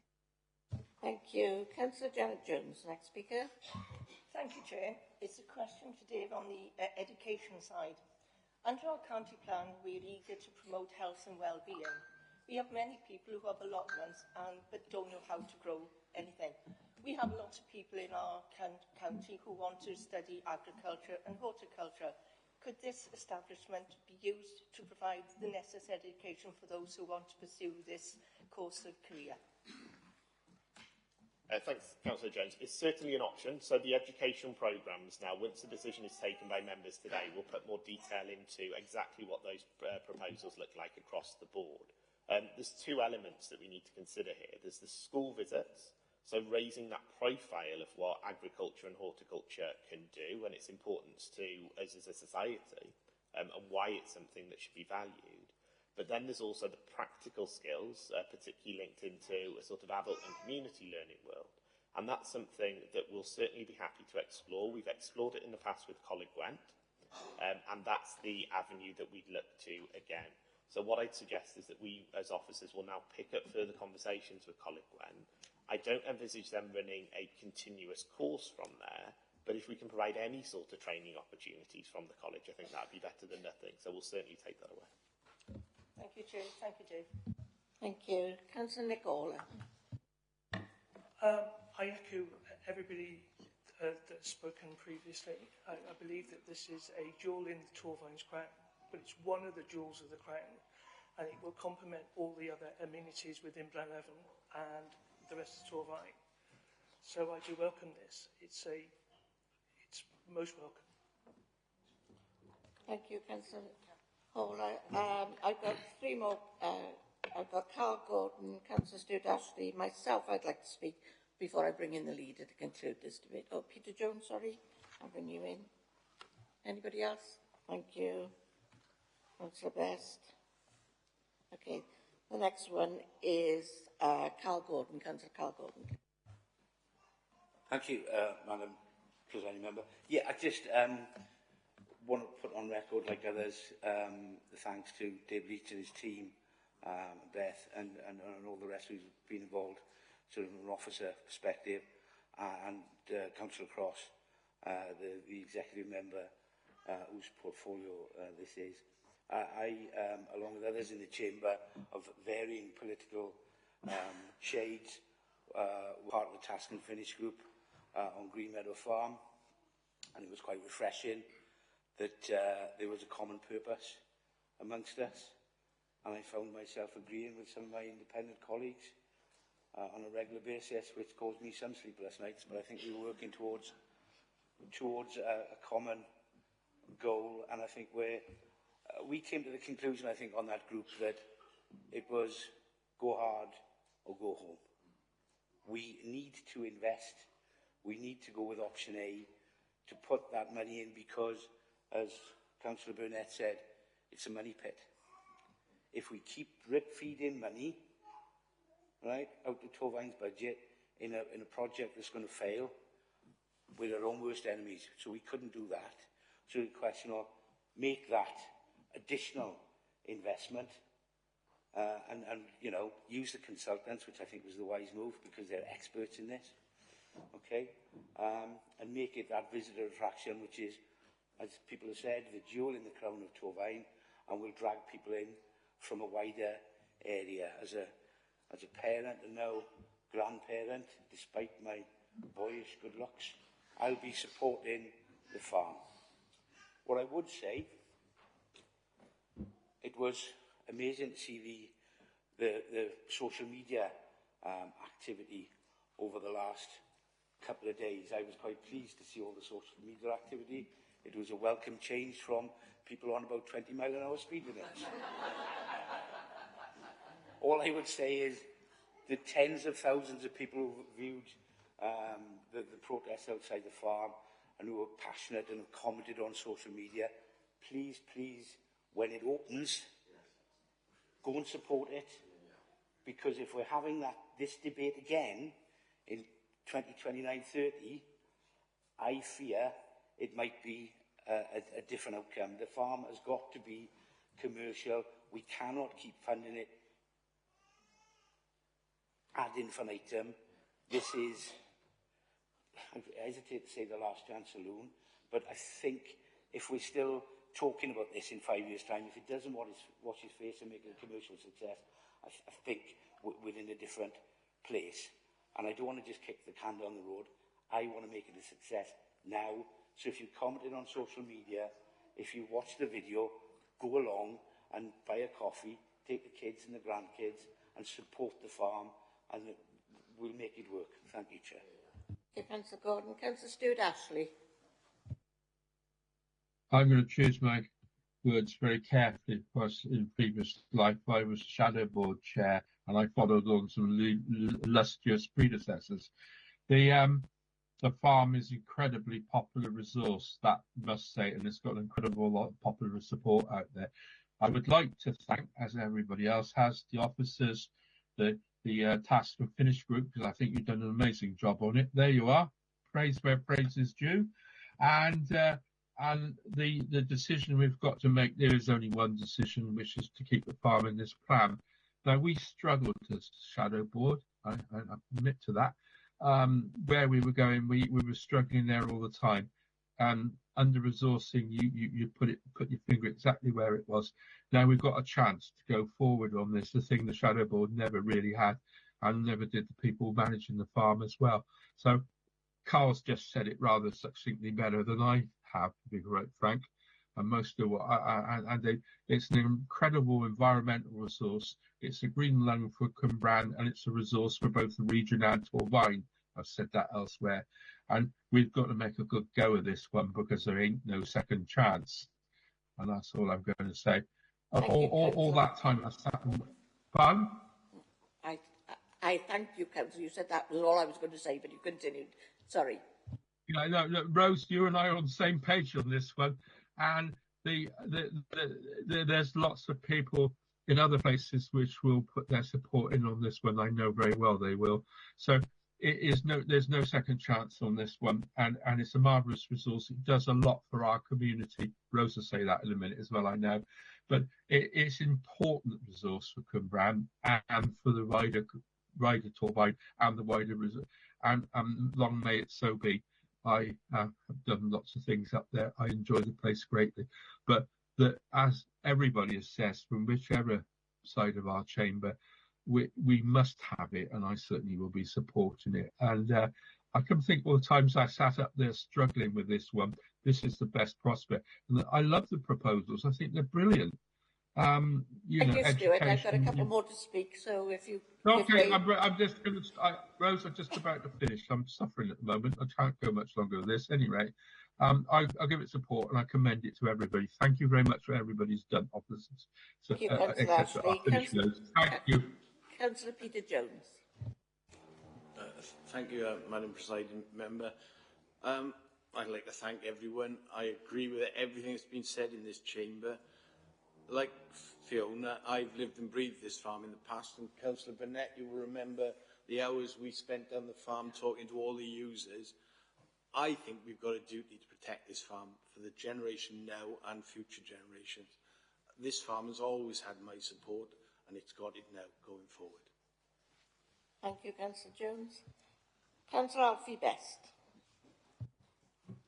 Thank you. Councillor Janet Jones, next speaker. Thank you, Chair. It's a question to Dave on the education side. Under our county plan, we're eager to promote health and well-being. We have many people who have allotments but don't know how to grow anything. We have lots of people in our county who want to study agriculture and horticulture. Could this establishment be used to provide the necessary education for those who want to pursue this course of career? Thanks, Councillor Jones. It's certainly an option. So the education programmes now, once the decision is taken by members today, we'll put more detail into exactly what those proposals look like across the board. There's two elements that we need to consider here. There's the school visits, so raising that profile of what agriculture and horticulture can do and its importance to us as a society, and why it's something that should be valued. But then there's also the practical skills, particularly linked into a sort of adult and community learning world. And that's something that we'll certainly be happy to explore. We've explored it in the past with Coleg Gwent, and that's the avenue that we'd look to again. So what I'd suggest is that we, as officers, will now pick up further conversations with Coleg Gwent. I don't envisage them running a continuous course from there, but if we can provide any sort of training opportunities from the college, I think that would be better than nothing. So we'll certainly take that away. Thank you, Chair. Thank you, Dave. Thank you. Councillor Nicola. I echo everybody that's spoken previously. I believe that this is a jewel in the Torfaen's crown, but it's one of the jewels of the crown, and it will complement all the other amenities within Blenheven and the rest of Torfaen. So I do welcome this. It's most welcome. Thank you, Councillor Hall. I've got three more. I've got Carl Gordon, Councillor Stuart Ashley, myself. I'd like to speak before I bring in the leader to conclude this debate. Oh, Peter Jones, sorry. I'll bring you in. Anybody else? Thank you. Councillor Best. Okay, the next one is Carl Gordon, Councillor Carl Gordon. Thank you, Madam Presiding Member. Yeah, I just want to put on record, like others, the thanks to Dave Leach and his team, Beth, and all the rest who's been involved, sort of from an officer perspective, and Councillor Cross, the executive member whose portfolio this is. I, along with others in the chamber of varying political shades, were part of the Task and Finish group on Green Meadow Farm, and it was quite refreshing that there was a common purpose amongst us, and I found myself agreeing with some of my independent colleagues on a regular basis, which caused me some sleepless nights, but I think we were working towards a common goal, and I think we came to the conclusion, I think, on that group that it was go hard or go home. We need to invest. We need to go with option A to put that money in because, as Councillor Burnett said, it's a money pit. If we keep drip-feeding money, right, out of Torfaen's budget in a project that's going to fail, we're our own worst enemies. So we couldn't do that. So the question of make that additional investment and you know, use the consultants, which I think was the wise move because they're experts in this, okay, and make it that visitor attraction, which is, as people have said, the jewel in the crown of Torfaen, and will drag people in from a wider area. As a parent and now grandparent, despite my boyish good looks, I'll be supporting the farm. What I would say, it was amazing to see the social media activity over the last couple of days. I was quite pleased to see all the social media activity. It was a welcome change from people on about 20-mile-an-hour speed limits. All I would say is the tens of thousands of people who viewed the protests outside the farm and who were passionate and have commented on social media, please, when it opens, go and support it. Because if we're having this debate again in 2029-30, I fear it might be a different outcome. The farm has got to be commercial. We cannot keep funding it ad infinitum. This is, I hesitate to say the last chance saloon, but I think if we're still talking about this in 5 years' time, if it doesn't wash his face and make it a commercial success, I think we're in a different place. And I don't want to just kick the can down the road. I want to make it a success now. So if you commented on social media, if you watch the video, go along and buy a coffee, take the kids and the grandkids and support the farm, and we'll make it work. Thank you, Chair. Okay, Councillor Gordon. Councillor Stuart Ashley. I'm going to choose my words very carefully because in previous life I was Shadow Board Chair and I followed on some illustrious predecessors. The farm is an incredibly popular resource, that must say, and it's got an incredible lot of popular support out there. I would like to thank, as everybody else has, the officers, the task and finish group, because I think you've done an amazing job on it. There you are. Praise where praise is due. And the decision we've got to make, there is only one decision, which is to keep the farm in this plan. Now, we struggled as Shadow Board, I admit to that. Where we were going, we were struggling there all the time. Under resourcing, you put your finger exactly where it was. Now we've got a chance to go forward on this, the thing the Shadow Board never really had, and never did the people managing the farm as well. So Carl's just said it rather succinctly better than I have, to be quite frank. And most of what it's an incredible environmental resource. It's a green lung for Cwmbran, and it's a resource for both the region and Torfaen. I've said that elsewhere. And we've got to make a good go of this one, because there ain't no second chance. And that's all I'm going to say. All that time I sat and... Pardon? I thank you, Councillor. You said that was all I was going to say, but you continued. Sorry. Yeah, no, Rose, you and I are on the same page on this one. And there's lots of people in other places which will put their support in on this one. I know very well they will. So there's no second chance on this one, and it's a marvellous resource. It does a lot for our community. Rose will say that in a minute as well, I know. But it's an important resource for Cwmbran and for the wider Torfaen and the wider resource. And long may it so be. I have done lots of things up there. I enjoy the place greatly. But as everybody has said, from whichever side of our chamber, we must have it, and I certainly will be supporting it. And I can think all the times I sat up there struggling with this one. This is the best prospect. And I love the proposals. I think they're brilliant. Thank you, Stuart. I've got a couple more to speak, so if you... Okay, I'm just going to... Rose, I'm just about to finish. I'm suffering at the moment. I can't go much longer with this. Anyway, I'll give it support, and I commend it to everybody. Thank you very much for everybody's done. Officers. So, thank you, Councillor Ashley. Thank you. Councillor Peter Jones. Thank you, Madam Presiding Member. I'd like to thank everyone. I agree with everything that's been said in this chamber. Like Fiona, I've lived and breathed this farm in the past, and Councillor Burnett, you will remember the hours we spent on the farm talking to all the users. I think we've got a duty to protect this farm for the generation now and future generations. This farm has always had my support, and it's got it now going forward. Thank you, Councillor Jones. Councillor Alfie Best.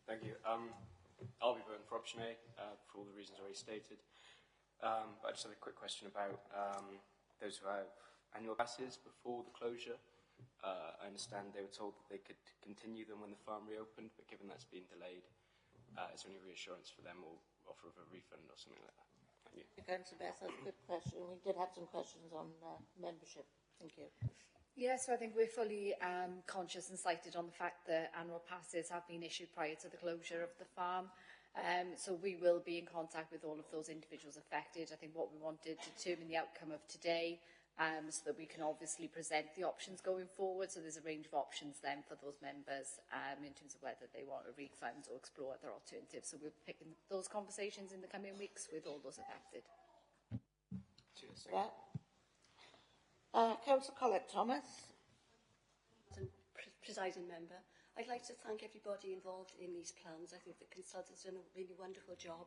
Thank you. I'll be voting for option A for all the reasons already stated. But I just have a quick question about those who have annual passes before the closure. I understand they were told that they could continue them when the farm reopened, but given that's been delayed, is there any reassurance for them or offer of a refund or something like that? Thank you. Councillor Best, that's a good question. We did have some questions on membership. Thank you. Yes, so I think we're fully conscious and cited on the fact that annual passes have been issued prior to the closure of the farm. So we will be in contact with all of those individuals affected. I think what we wanted to determine the outcome of today, so that we can obviously present the options going forward. So there's a range of options then for those members in terms of whether they want a refund or explore other alternatives. So we're picking those conversations in the coming weeks with all those affected. Cheers. Yeah. Councillor Collett-Thomas. Presiding Member, I'd like to thank everybody involved in these plans. I think the consultants have done a really wonderful job,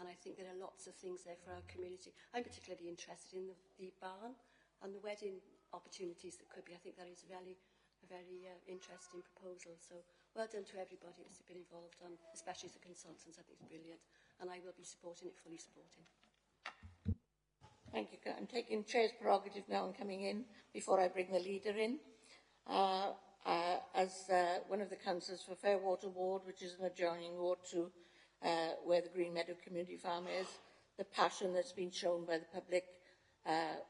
and I think there are lots of things there for our community. I'm particularly interested in the barn and the wedding opportunities that could be. I think that is a very interesting proposal. So well done to everybody that's been involved, and especially the consultants. I think it's brilliant, and I will be supporting it, fully supporting. Thank you. I'm taking Chair's prerogative now and coming in before I bring the leader in. As one of the councillors for Fairwater Ward, which is an adjoining ward to where the Green Meadow Community Farm is, the passion that's been shown by the public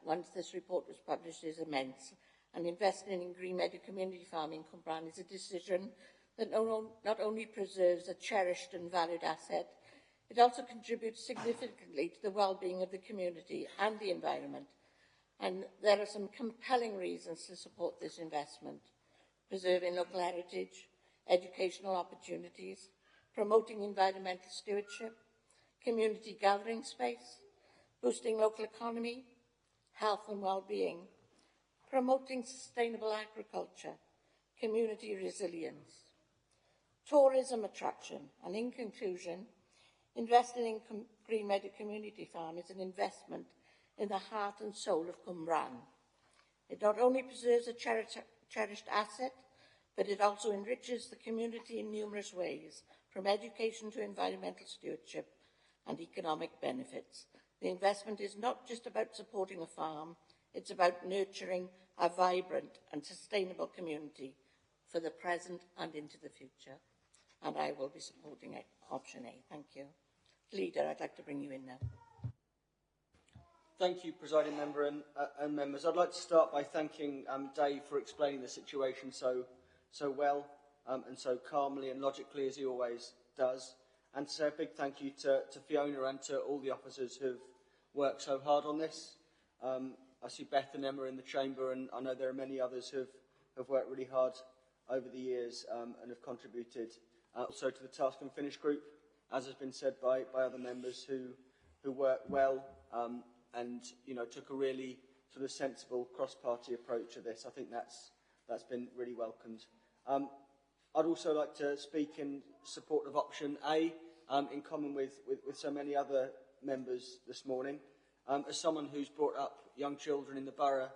once this report was published is immense. And investing in Green Meadow Community Farm in Cwmbran is a decision that not only preserves a cherished and valued asset, it also contributes significantly to the well-being of the community and the environment. And there are some compelling reasons to support this investment: preserving local heritage, educational opportunities, promoting environmental stewardship, community gathering space, boosting local economy, health and well-being, promoting sustainable agriculture, community resilience, tourism attraction, and in conclusion, investing in Green Meadow Community Farm is an investment in the heart and soul of Cwmbran. It not only preserves a cherished asset, but it also enriches the community in numerous ways, from education to environmental stewardship and economic benefits. The investment is not just about supporting a farm, it's about nurturing a vibrant and sustainable community for the present and into the future. And I will be supporting option A. Thank you. Leader, I'd like to bring you in now. Thank you, Presiding Member and members. I'd like to start by thanking Dave for explaining the situation so well and so calmly and logically as he always does. And to say a big thank you to Fiona and to all the officers who've worked so hard on this. I see Beth and Emma in the chamber, and I know there are many others who have worked really hard over the years and have contributed. Also to the Task and Finish group, as has been said by other members who worked well and took a really sort of sensible cross-party approach to this. I think that's been really welcomed. I'd also like to speak in support of option A, in common with so many other members this morning. As someone who's brought up young children in the borough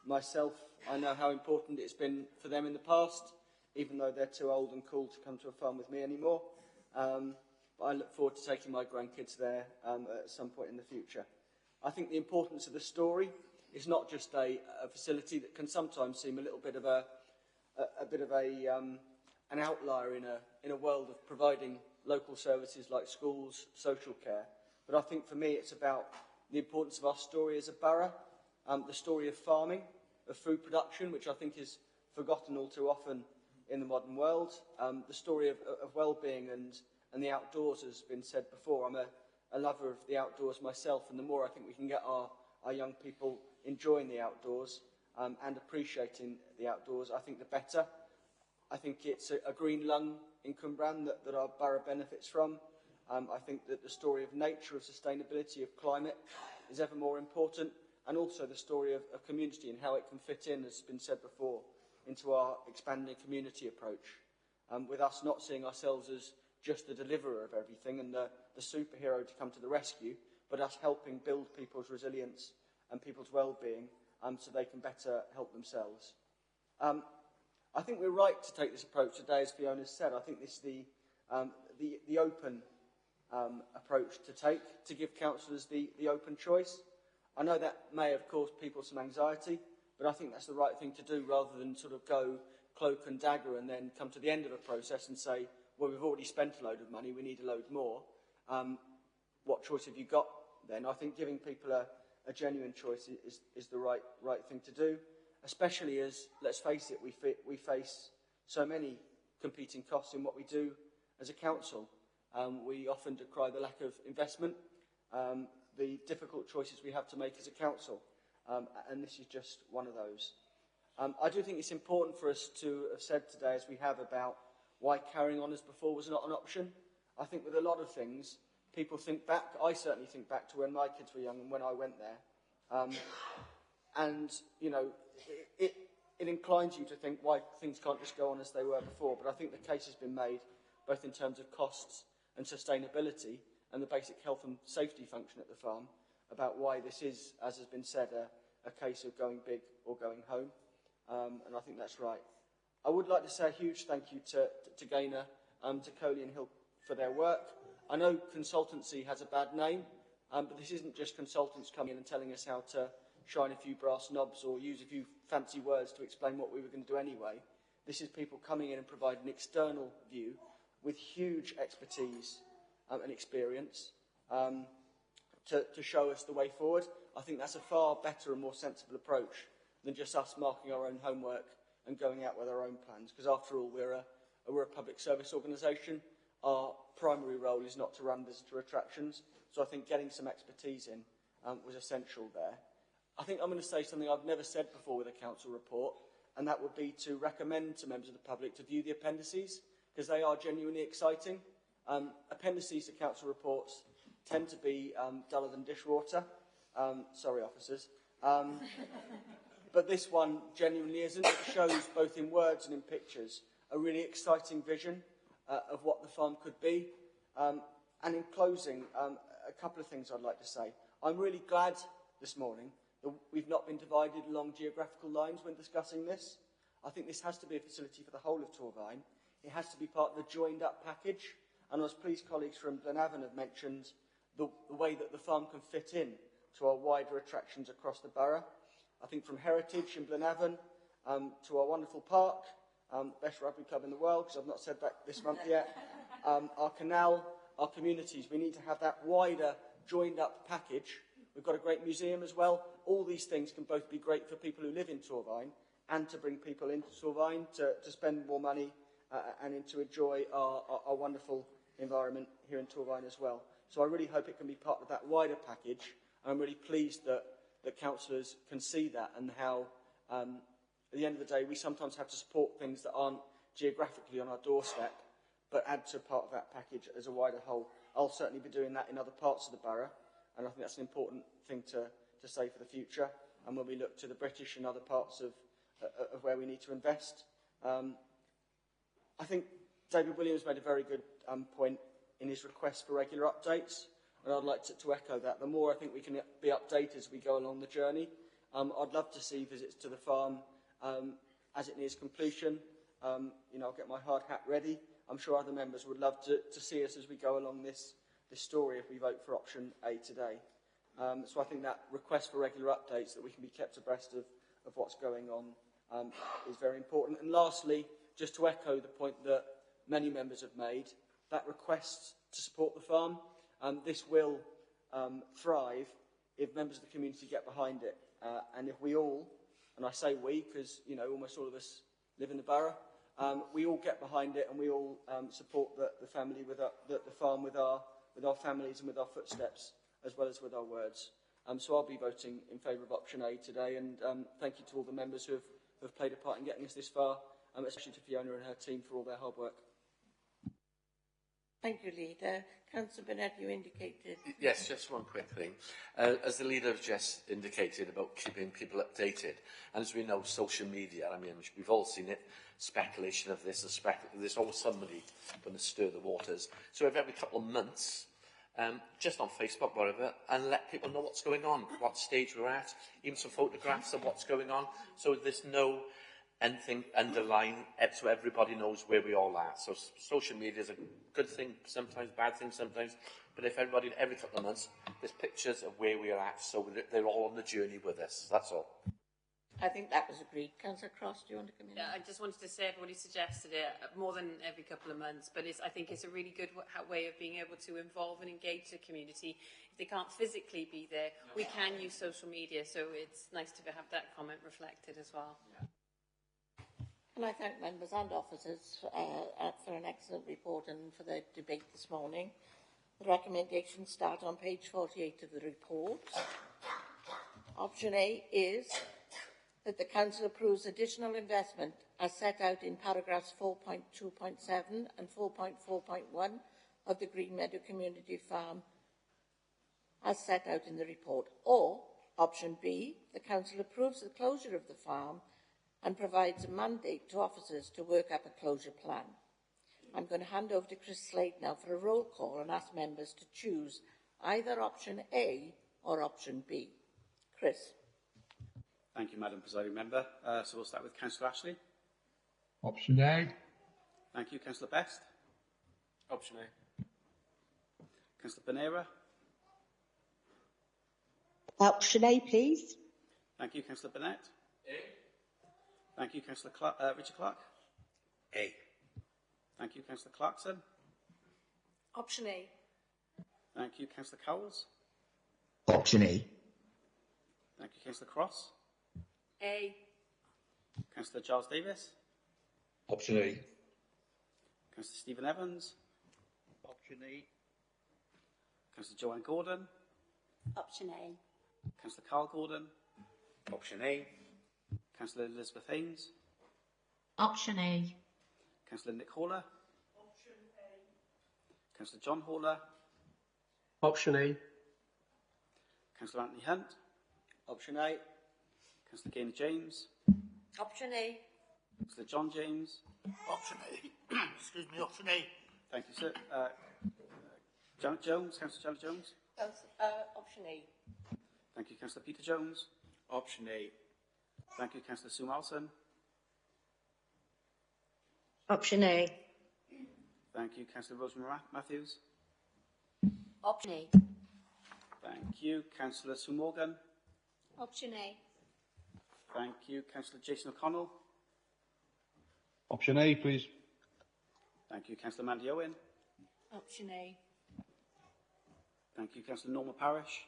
myself, I know how important it's been for them in the past, even though they're too old and cool to come to a farm with me anymore. But I look forward to taking my grandkids there at some point in the future. I think the importance of the story is not just a facility that can sometimes seem a little bit of an outlier in a world of providing local services like schools, social care. But I think for me it's about the importance of our story as a borough, the story of farming, of food production, which I think is forgotten all too often in the modern world, the story of well-being and the outdoors, as has been said before. I'm a lover of the outdoors myself, and the more I think we can get our young people enjoying the outdoors and appreciating the outdoors, I think the better. I think it's a green lung in Cwmbran that our borough benefits from. I think that the story of nature, of sustainability, of climate is ever more important, and also the story of community and how it can fit in, as has been said before, into our expanding community approach, with us not seeing ourselves as just the deliverer of everything and the superhero to come to the rescue, but us helping build people's resilience and people's well-being so they can better help themselves. I think we're right to take this approach today, as Fiona said. I think this is the open approach to take, to give councillors the open choice. I know that may have caused people some anxiety, but I think that's the right thing to do, rather than sort of go cloak and dagger and then come to the end of a process and say, well, we've already spent a load of money, we need a load more. What choice have you got then? I think giving people a genuine choice is the right thing to do, especially as, let's face it, we face so many competing costs in what we do as a council. We often decry the lack of investment, the difficult choices we have to make as a council, and this is just one of those. I do think it's important for us to have said today, as we have, about why carrying on as before was not an option. I think with a lot of things, people think back, I certainly think back to when my kids were young and when I went there. And, you know, it inclines you to think why things can't just go on as they were before. But I think the case has been made, both in terms of costs and sustainability and the basic health and safety function at the farm, about why this is, as has been said, a case of going big or going home. And I think that's right. I would like to say a huge thank you to Gaynor, to Coley and Hill for their work. I know consultancy has a bad name, but this isn't just consultants coming in and telling us how to shine a few brass knobs or use a few fancy words to explain what we were going to do anyway. This is people coming in and providing an external view with huge expertise and experience to show us the way forward. I think that's a far better and more sensible approach than just us marking our own homework and going out with our own plans, because after all, we're a public service organisation. Our primary role is not to run visitor attractions, so I think getting some expertise in was essential there. I think I'm going to say something I've never said before with a council report, and that would be to recommend to members of the public to view the appendices, because they are genuinely exciting. Appendices to council reports tend to be duller than dishwater, Sorry, officers. But this one genuinely isn't. It shows, both in words and in pictures, a really exciting vision of what the farm could be. And in closing, a couple of things I'd like to say. I'm really glad this morning that we've not been divided along geographical lines when discussing this. I think this has to be a facility for the whole of Torvine. It has to be part of the joined-up package. And I was pleased colleagues from Glenavon have mentioned the way that the farm can fit in to our wider attractions across the borough. I think from Heritage in Glenavon to our wonderful park, the best rugby club in the world, because I've not said that this month yet, our canal, our communities. We need to have that wider joined-up package. We've got a great museum as well. All these things can both be great for people who live in Torvine and to bring people into Torvine to spend more money and to enjoy our wonderful environment here in Torvine as well. So I really hope it can be part of that wider package. And I'm really pleased that councillors can see that and how, at the end of the day, we sometimes have to support things that aren't geographically on our doorstep, but add to part of that package as a wider whole. I'll certainly be doing that in other parts of the borough, and I think that's an important thing to say for the future. And when we look to the British and other parts of where we need to invest, I think David Williams made a very good point in his request for regular updates. And I'd like to echo that. The more I think we can be updated as we go along the journey. I'd love to see visits to the farm as it nears completion. I'll get my hard hat ready. I'm sure other members would love to see us as we go along this story if we vote for option A today. So I think that request for regular updates, that we can be kept abreast of what's going on, is very important. And lastly, just to echo the point that many members have made, that request to support the farm, this will thrive if members of the community get behind it. And if we all, and I say we because almost all of us live in the borough, we all get behind it and we all support the family with the farm with our families and with our footsteps as well as with our words. So I'll be voting in favour of option A today, and thank you to all the members who have played a part in getting us this far, especially to Fiona and her team for all their hard work. Thank you, Leader. Councillor Burnett, you indicated... Yes, just one quick thing. As the Leader has just indicated about keeping people updated, and as we know, social media, I mean, we've all seen it, speculation of this, there's always somebody going to stir the waters. So every couple of months, just on Facebook, whatever, and let people know what's going on, what stage we're at, even some photographs of what's going on, so there's no anything underlying, so everybody knows where we all are. So social media is a good thing sometimes, bad thing sometimes, but if everybody, every couple of months, there's pictures of where we are at, so they're all on the journey with us. That's all. I think that was agreed. Councillor Cross, do you want to come in? Yeah, I just wanted to say everybody suggested it more than every couple of months, but I think it's a really good way of being able to involve and engage the community. If they can't physically be there, we can use social media, so it's nice to have that comment reflected as well. Yeah. And I thank members and officers for an excellent report and for the debate this morning. The recommendations start on page 48 of the report. Option A is that the Council approves additional investment as set out in paragraphs 4.2.7 and 4.4.1 of the Green Meadow Community Farm as set out in the report. Or, option B, the Council approves the closure of the farm and provides a mandate to officers to work up a closure plan. I'm going to hand over to Chris Slade now for a roll call and ask members to choose either option A or option B. Chris. Thank you, Madam Presiding Member. So we'll start with Councillor Ashley. Option A. Thank you, Councillor Best. Option A. Councillor Bonera. Option A, please. Thank you, Councillor Burnett. A. Thank you, Councillor Richard Clark. A. Thank you, Councillor Clarkson. Option A. Thank you, Councillor Cowles. Option A. Thank you, Councillor Cross. A. Councillor Giles Davis. Option A. Councillor Stephen Evans. Option A. Councillor Joanne Gordon. Option A. Councillor Carl Gordon. Option A. Councillor Elizabeth Haynes. Option A. Councillor Nick Haller. Option A. Councillor John Haller. Option A. Councillor Anthony Hunt. Option A. Councillor Gaynor James. Option A. Councillor John James. Option A. Excuse me, option A. Thank you, sir. Janet Jones. Councillor Janet Jones. Option A. Thank you, Councillor Peter Jones. Option A. Thank you, Councillor Sue Malson. Option A. Thank you, Councillor Rosemary Matthews. Option A. Thank you, Councillor Sue Morgan. Option A. Thank you, Councillor Jason O'Connell. Option A, please. Thank you, Councillor Mandy Owen. Option A. Thank you, Councillor Norma Parish.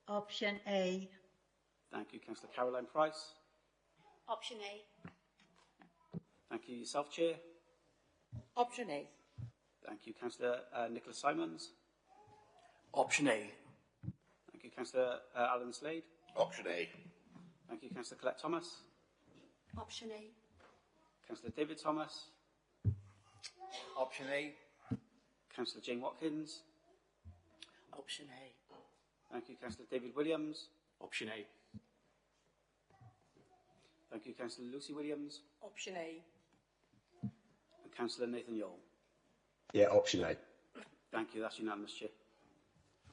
Option A. Thank you, Councillor Caroline Price. Option A. Thank you, yourself, Chair. Option A. Thank you, Councillor Nicholas Simons. Option A. Thank you, Councillor Alan Slade. Option A. Thank you, Councillor Colette Thomas. Option A. Councillor David Thomas. Option A. Councillor Jane Watkins. Option A. Thank you, Councillor David Williams. Option A. Thank you, Councillor Lucy Williams. Option A. And Councillor Nathan Yole. Yeah, option A. Thank you, that's unanimous, Chair.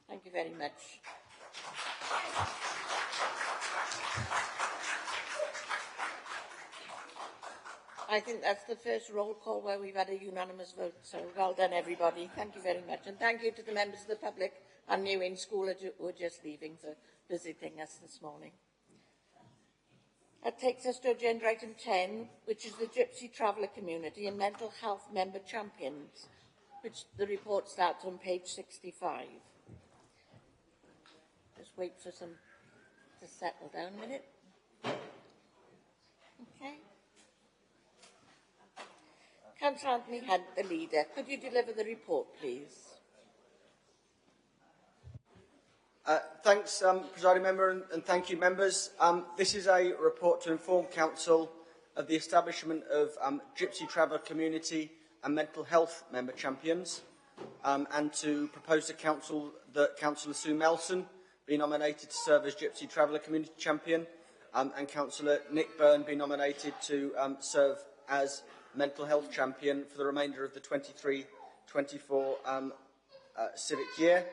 Thank you very much. I think that's the first roll call where we've had a unanimous vote, so well done, everybody. Thank you very much. And thank you to the members of the public and new in school who are just leaving for visiting us this morning. That takes us to agenda item 10, which is the Gypsy Traveller Community and Mental Health Member Champions, which the report starts on page 65. Just wait for some to settle down a minute. Okay. Councillor Anthony Hunt, the leader. Could you deliver the report, please? Thanks, Presiding Member, and thank you, members. This is a report to inform Council of the establishment of Gypsy Traveller Community and Mental Health Member Champions, and to propose to Council that Councillor Sue Melson be nominated to serve as Gypsy Traveller Community Champion, and Councillor Nick Byrne be nominated to serve as Mental Health Champion for the remainder of the 23-24 civic year.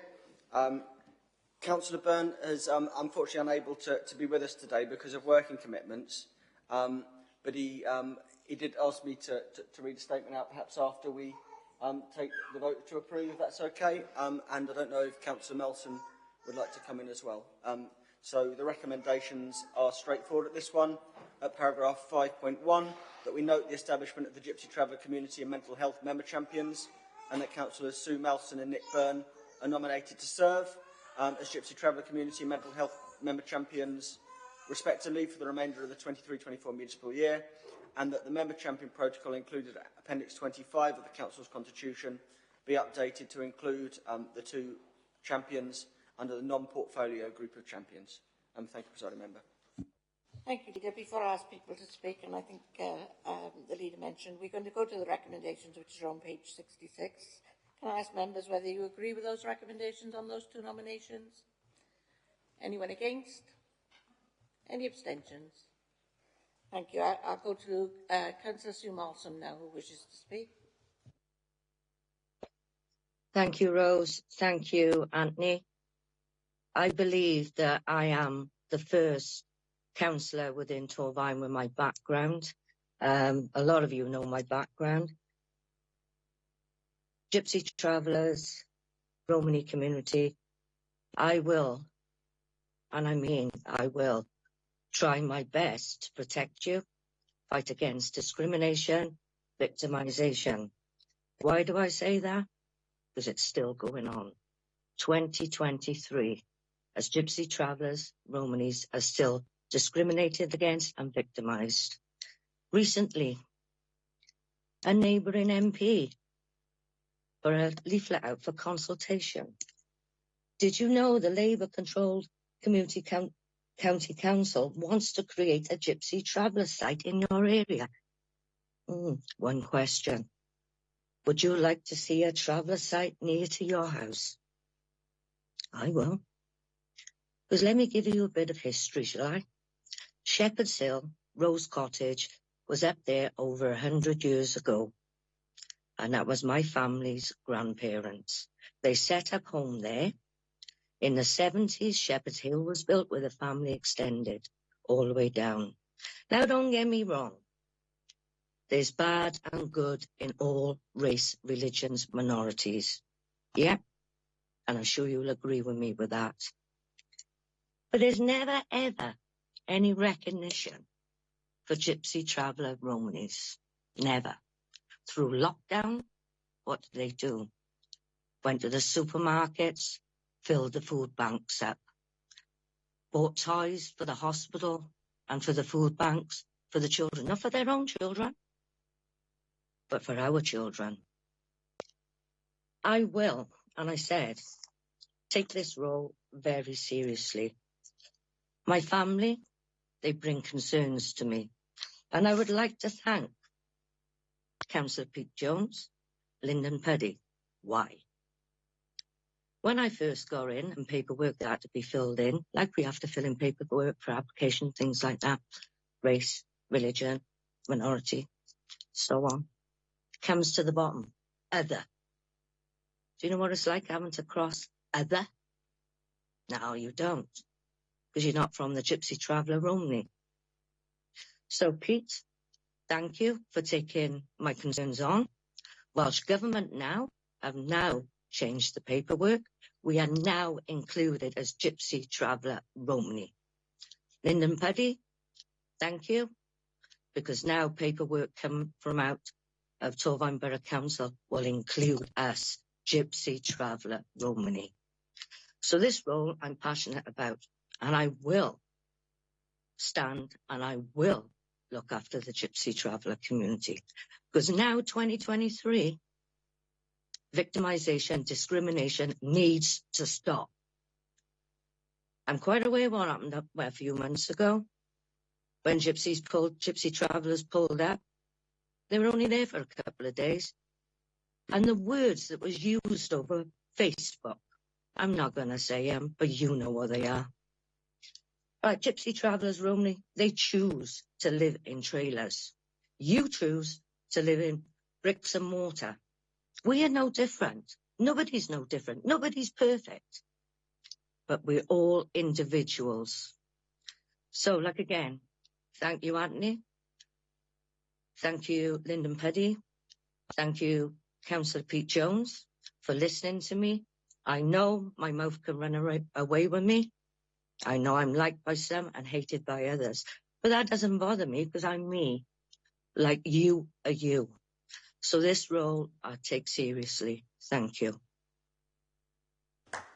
Councillor Byrne is unfortunately unable to be with us today because of working commitments, but he did ask me to read a statement out perhaps after we take the vote to approve, if that's okay, and I don't know if Councillor Melson would like to come in as well. So the recommendations are straightforward at this one. At paragraph 5.1, that we note the establishment of the Gypsy Traveller Community and Mental Health Member Champions, and that Councillors Sue Melson and Nick Byrne are nominated to serve as Gypsy Traveller Community and Mental Health Member Champions, respectively, for the remainder of the 23-24 municipal year, and that the Member Champion Protocol included Appendix 25 of the Council's Constitution be updated to include the two champions under the non-portfolio group of champions. Thank you, Presiding Member. Thank you, Leader. Before I ask people to speak, and I think the Leader mentioned, we're going to go to the recommendations, which are on page 66. Can I ask members whether you agree with those recommendations on those two nominations? Anyone against? Any abstentions? Thank you. I'll go to Councillor Sue Malson now, who wishes to speak. Thank you, Rose. Thank you, Anthony. I believe that I am the first councillor within Torfaen with my background. A lot of you know my background. Gypsy Travellers, Romani community. I will, and I mean I will, try my best to protect you, fight against discrimination, victimisation. Why do I say that? Because it's still going on. 2023, as Gypsy Travellers, Romanis are still discriminated against and victimised. Recently, a neighbouring MP put a leaflet out for consultation. Did you know the Labour-controlled Community County Council wants to create a Gypsy Traveller site in your area? One question. Would you like to see a traveller site near to your house? I will. Because let me give you a bit of history, shall I? Shepherd's Hill, Rose Cottage, was up there over 100 years ago. And that was my family's grandparents. They set up home there. In the 70s, Shepherd's Hill was built with a family extended all the way down. Now, don't get me wrong. There's bad and good in all race, religions, minorities. Yeah, and I'm sure you'll agree with me with that. But there's never, ever any recognition for Gypsy Traveller Romanies. Never. Through lockdown, what did they do? Went to the supermarkets, filled the food banks up, bought toys for the hospital and for the food banks for the children, not for their own children, but for our children. I will, and I said, take this role very seriously. My family, they bring concerns to me, and I would like to thank Councillor Pete Jones, Lyndon Puddy. Why? When I first got in and paperwork that had to be filled in, like we have to fill in paperwork for application, things like that, race, religion, minority, so on, comes to the bottom, other. Do you know what it's like having to cross other? No, you don't, because you're not from the Gypsy Traveller Romney. So, Pete, thank you for taking my concerns on. Welsh Government now have now changed the paperwork. We are now included as Gypsy Traveller Romney. Lyndon Puddy, thank you, because now paperwork come from out of Torfaen Borough Council will include us, Gypsy Traveller Romney. So this role I'm passionate about, and I will stand and I will look after the Gypsy Traveller community. Because now, 2023, victimisation, discrimination needs to stop. I'm quite aware what happened up a few months ago when Gypsy Travellers pulled up. They were only there for a couple of days. And the words that was used over Facebook, I'm not going to say them, but you know what they are. Right, Gypsy Travellers Romney, they choose to live in trailers. You choose to live in bricks and mortar. We are no different. Nobody's no different. Nobody's perfect. But we're all individuals. So, like again, thank you, Anthony. Thank you, Lyndon Puddy. Thank you, Councillor Pete Jones, for listening to me. I know my mouth can run away with me. I know I'm liked by some and hated by others. But that doesn't bother me because I'm me, like you are you. So this role I take seriously. Thank you.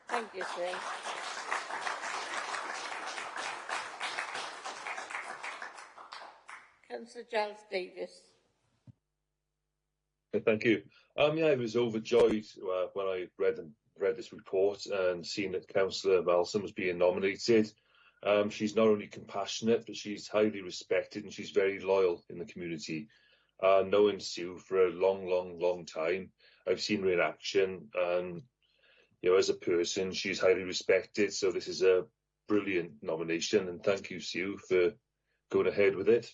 Thank you, Sue. Councillor Giles Davis. Thank you. Yeah, I was overjoyed when I read this report and seen that Councillor Malson was being nominated. She's not only compassionate, but she's highly respected and she's very loyal in the community. Knowing Sue for a long time, I've seen her in action, and as a person, she's highly respected. So this is a brilliant nomination, and thank you, Sue, for going ahead with it.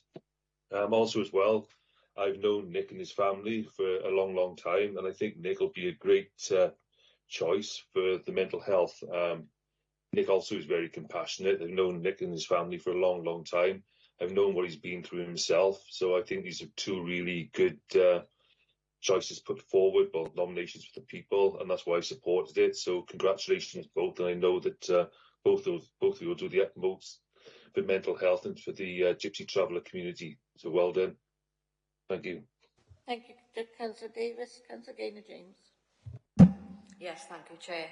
Also, as well, I've known Nick and his family for a long time, and I think Nick will be a great choice for the mental health. Nick also is very compassionate. I've known Nick and his family for a long time. I've known what he's been through himself. So I think these are two really good choices put forward, both nominations for the people, and that's why I supported it. So congratulations both, and I know that both of you will do the utmost for mental health and for the Gypsy Traveller community. So well done. Thank you. Thank you, Councillor Davis. Councillor Gaynor James. Yes, thank you, Chair.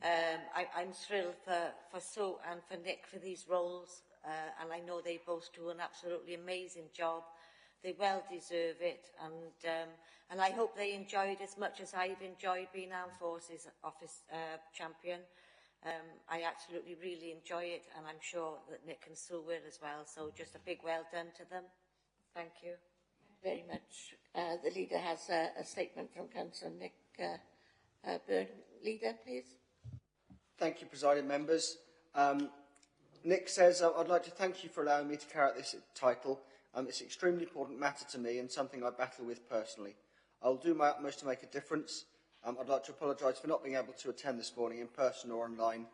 I'm thrilled for Sue and for Nick for these roles, and I know they both do an absolutely amazing job. They well deserve it, and I hope they enjoy it as much as I've enjoyed being Armed Forces Office Champion. I absolutely really enjoy it, and I'm sure that Nick and Sue will as well. So just a big well done to them. Thank you. Very much. The leader has a statement from Councillor Nick Byrne. Leader, please. Thank you, presiding members. Nick says, I'd like to thank you for allowing me to carry out this title. It's an extremely important matter to me and something I battle with personally. I'll do my utmost to make a difference. I'd like to apologise for not being able to attend this morning in person or online,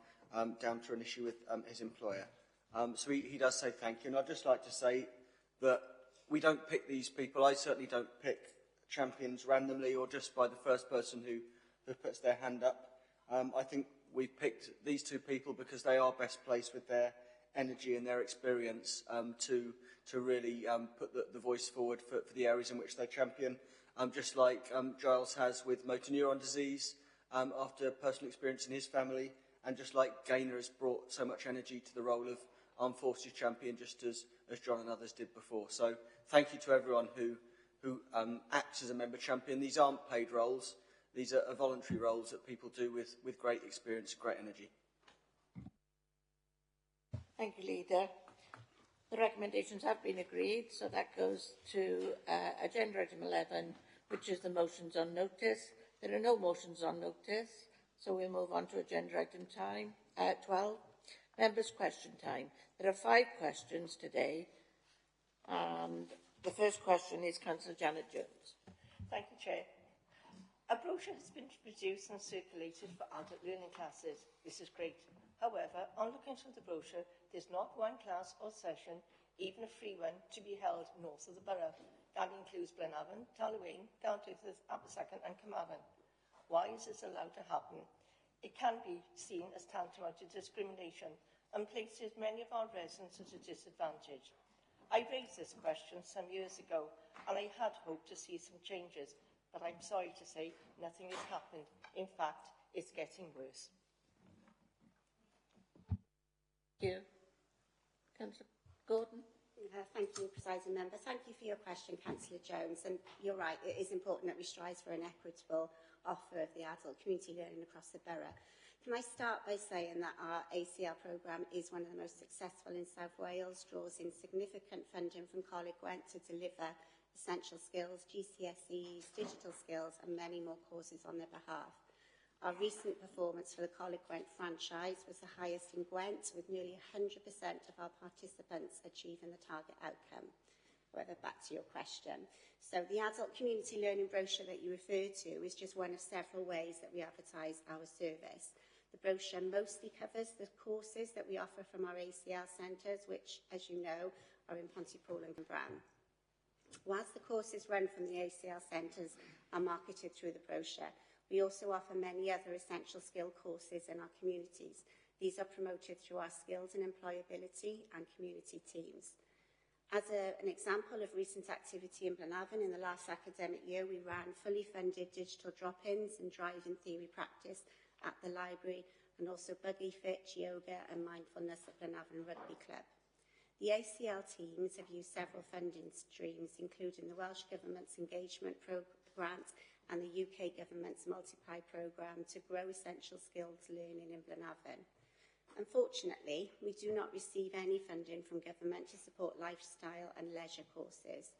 down to an issue with his employer. So he does say thank you. And I'd just like to say that we don't pick these people. I certainly don't pick champions randomly or just by the first person who puts their hand up. I think we've picked these two people because they are best placed with their energy and their experience to really put the voice forward for the areas in which they champion. Just like Giles has with motor neuron disease after personal experience in his family, and just like Gaynor has brought so much energy to the role of Armed Forces champion, just as John and others did before. So thank you to everyone who acts as a member champion. These aren't paid roles. These are voluntary roles that people do with great experience and great energy. Thank you, Leader. The recommendations have been agreed, so that goes to agenda item 11, which is the motions on notice. There are no motions on notice, so we'll move on to agenda item 12, members' question time. There are 5 questions today, and the first question is Councillor Janet Jones. Thank you, Chair. A brochure has been produced and circulated for adult learning classes. This is great. However, on looking through the brochure, there's not one class or session, even a free one, to be held north of the borough. That includes Blenavon, Talwyn, Downtyford, Abersacan and Carmarthen. Why is this allowed to happen? It can be seen as tantamount to discrimination and places many of our residents at a disadvantage. I raised this question some years ago and I had hoped to see some changes, but I'm sorry to say nothing has happened. In fact, it's getting worse. Thank you. Councillor Gordon. Thank you, Presiding Member. Thank you for your question, Councillor Jones. And you're right, it is important that we strive for an equitable offer of the adult community learning across the borough. Can I start by saying that our ACL programme is one of the most successful in South Wales, draws in significant funding from Coleg Gwent to deliver essential skills, GCSEs, digital skills and many more courses on their behalf. Our recent performance for the Coleg Gwent franchise was the highest in Gwent, with nearly 100% of our participants achieving the target outcome. However, back to your question. So the adult community learning brochure that you refer to is just one of several ways that we advertise our service. The brochure mostly covers the courses that we offer from our ACL centres, which, as you know, are in Pontypool and Cambran. Whilst the courses run from the ACL centres are marketed through the brochure, we also offer many other essential skill courses in our communities. These are promoted through our skills and employability and community teams. As an example of recent activity in Blenavon, in the last academic year, we ran fully funded digital drop-ins and driving theory practice at the library, and also buggy fit, yoga and mindfulness at Blenavon Rugby Club. The ACL teams have used several funding streams, including the Welsh Government's Engagement Grant and the UK Government's Multiply programme, to grow essential skills learning in Blenavon. Unfortunately, we do not receive any funding from government to support lifestyle and leisure courses,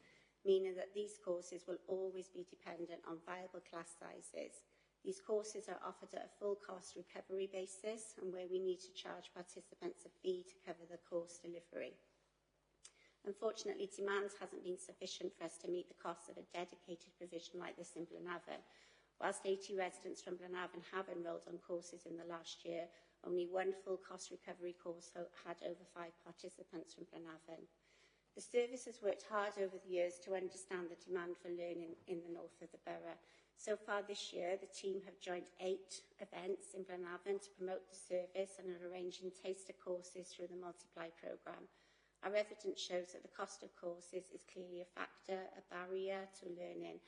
meaning that these courses will always be dependent on viable class sizes. These courses are offered at a full cost recovery basis, and where we need to charge participants a fee to cover the course delivery. Unfortunately, demand hasn't been sufficient for us to meet the costs of a dedicated provision like this in Blenavon. Whilst 80 residents from Blenavon have enrolled on courses in the last year, only one full cost recovery course had over 5 participants from Blenavon. The service has worked hard over the years to understand the demand for learning in the north of the borough. So far this year, the team have joined 8 events in Blenavon to promote the service and are arranging taster courses through the Multiply programme. Our evidence shows that the cost of courses is clearly a factor, a barrier to learning.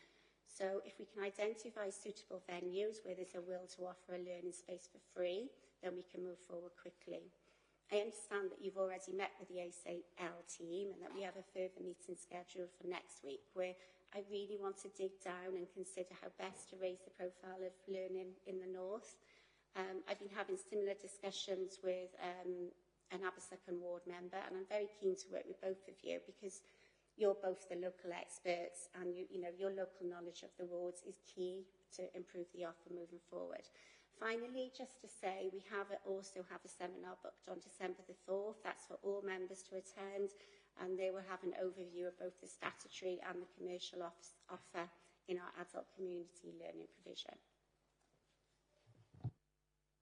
So if we can identify suitable venues where there's a will to offer a learning space for free, then we can move forward quickly. I understand that you've already met with the ACL team and that we have a further meeting scheduled for next week, where I really want to dig down and consider how best to raise the profile of learning in the north. I've been having similar discussions with an Abersacan ward member, and I'm very keen to work with both of you because you're both the local experts, and you know your local knowledge of the wards is key to improve the offer moving forward. Finally, just to say, we also have a seminar booked on December the 4th. That's for all members to attend, and they will have an overview of both the statutory and the commercial offer in our adult community learning provision.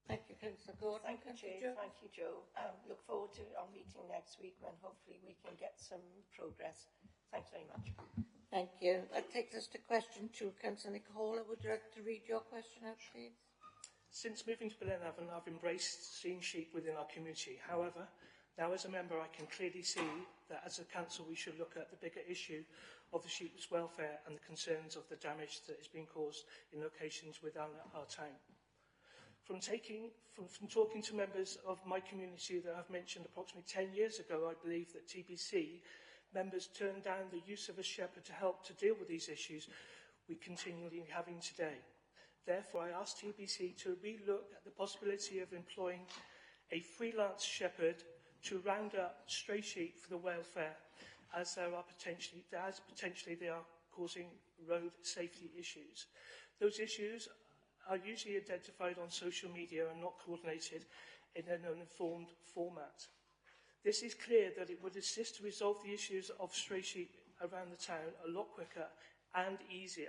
Thank you, Councillor Gordon. Thank you, Chair. Thank you, Joe. Look forward to our meeting next week when hopefully we can get some progress. Thanks very much. Thank you. That takes us to question 2. Councillor Nicola, would you like to read your question out, please? Since moving to Blenheim, I've embraced seeing sheep within our community. However, now as a member, I can clearly see that as a council, we should look at the bigger issue of the sheep's welfare and the concerns of the damage that is being caused in locations within our town. From talking to members of my community that I've mentioned approximately 10 years ago, I believe that TBC members turned down the use of a shepherd to help to deal with these issues we continually having today. Therefore, I asked TBC to re-look at the possibility of employing a freelance shepherd to round up stray sheep for the welfare, as potentially they are causing road safety issues. Those issues are usually identified on social media and not coordinated in an uninformed format. This is clear that it would assist to resolve the issues of stray sheep around the town a lot quicker and easier,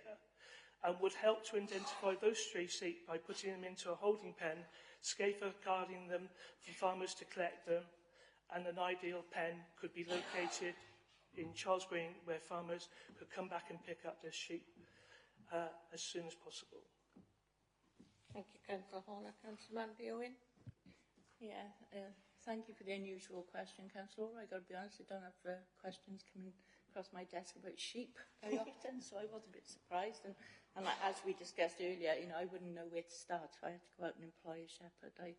and would help to identify those stray sheep by putting them into a holding pen, safeguarding them for farmers to collect them, and an ideal pen could be located in Charles Green where farmers could come back and pick up their sheep as soon as possible. Thank you, Councillor Horner. Councillor Manby-Owen. Yeah, thank you for the unusual question, Councillor. I got to be honest, I don't have questions coming across my desk about sheep very often, so I was a bit surprised. And as we discussed earlier, you know, I wouldn't know where to start if I had to go out and employ a shepherd. I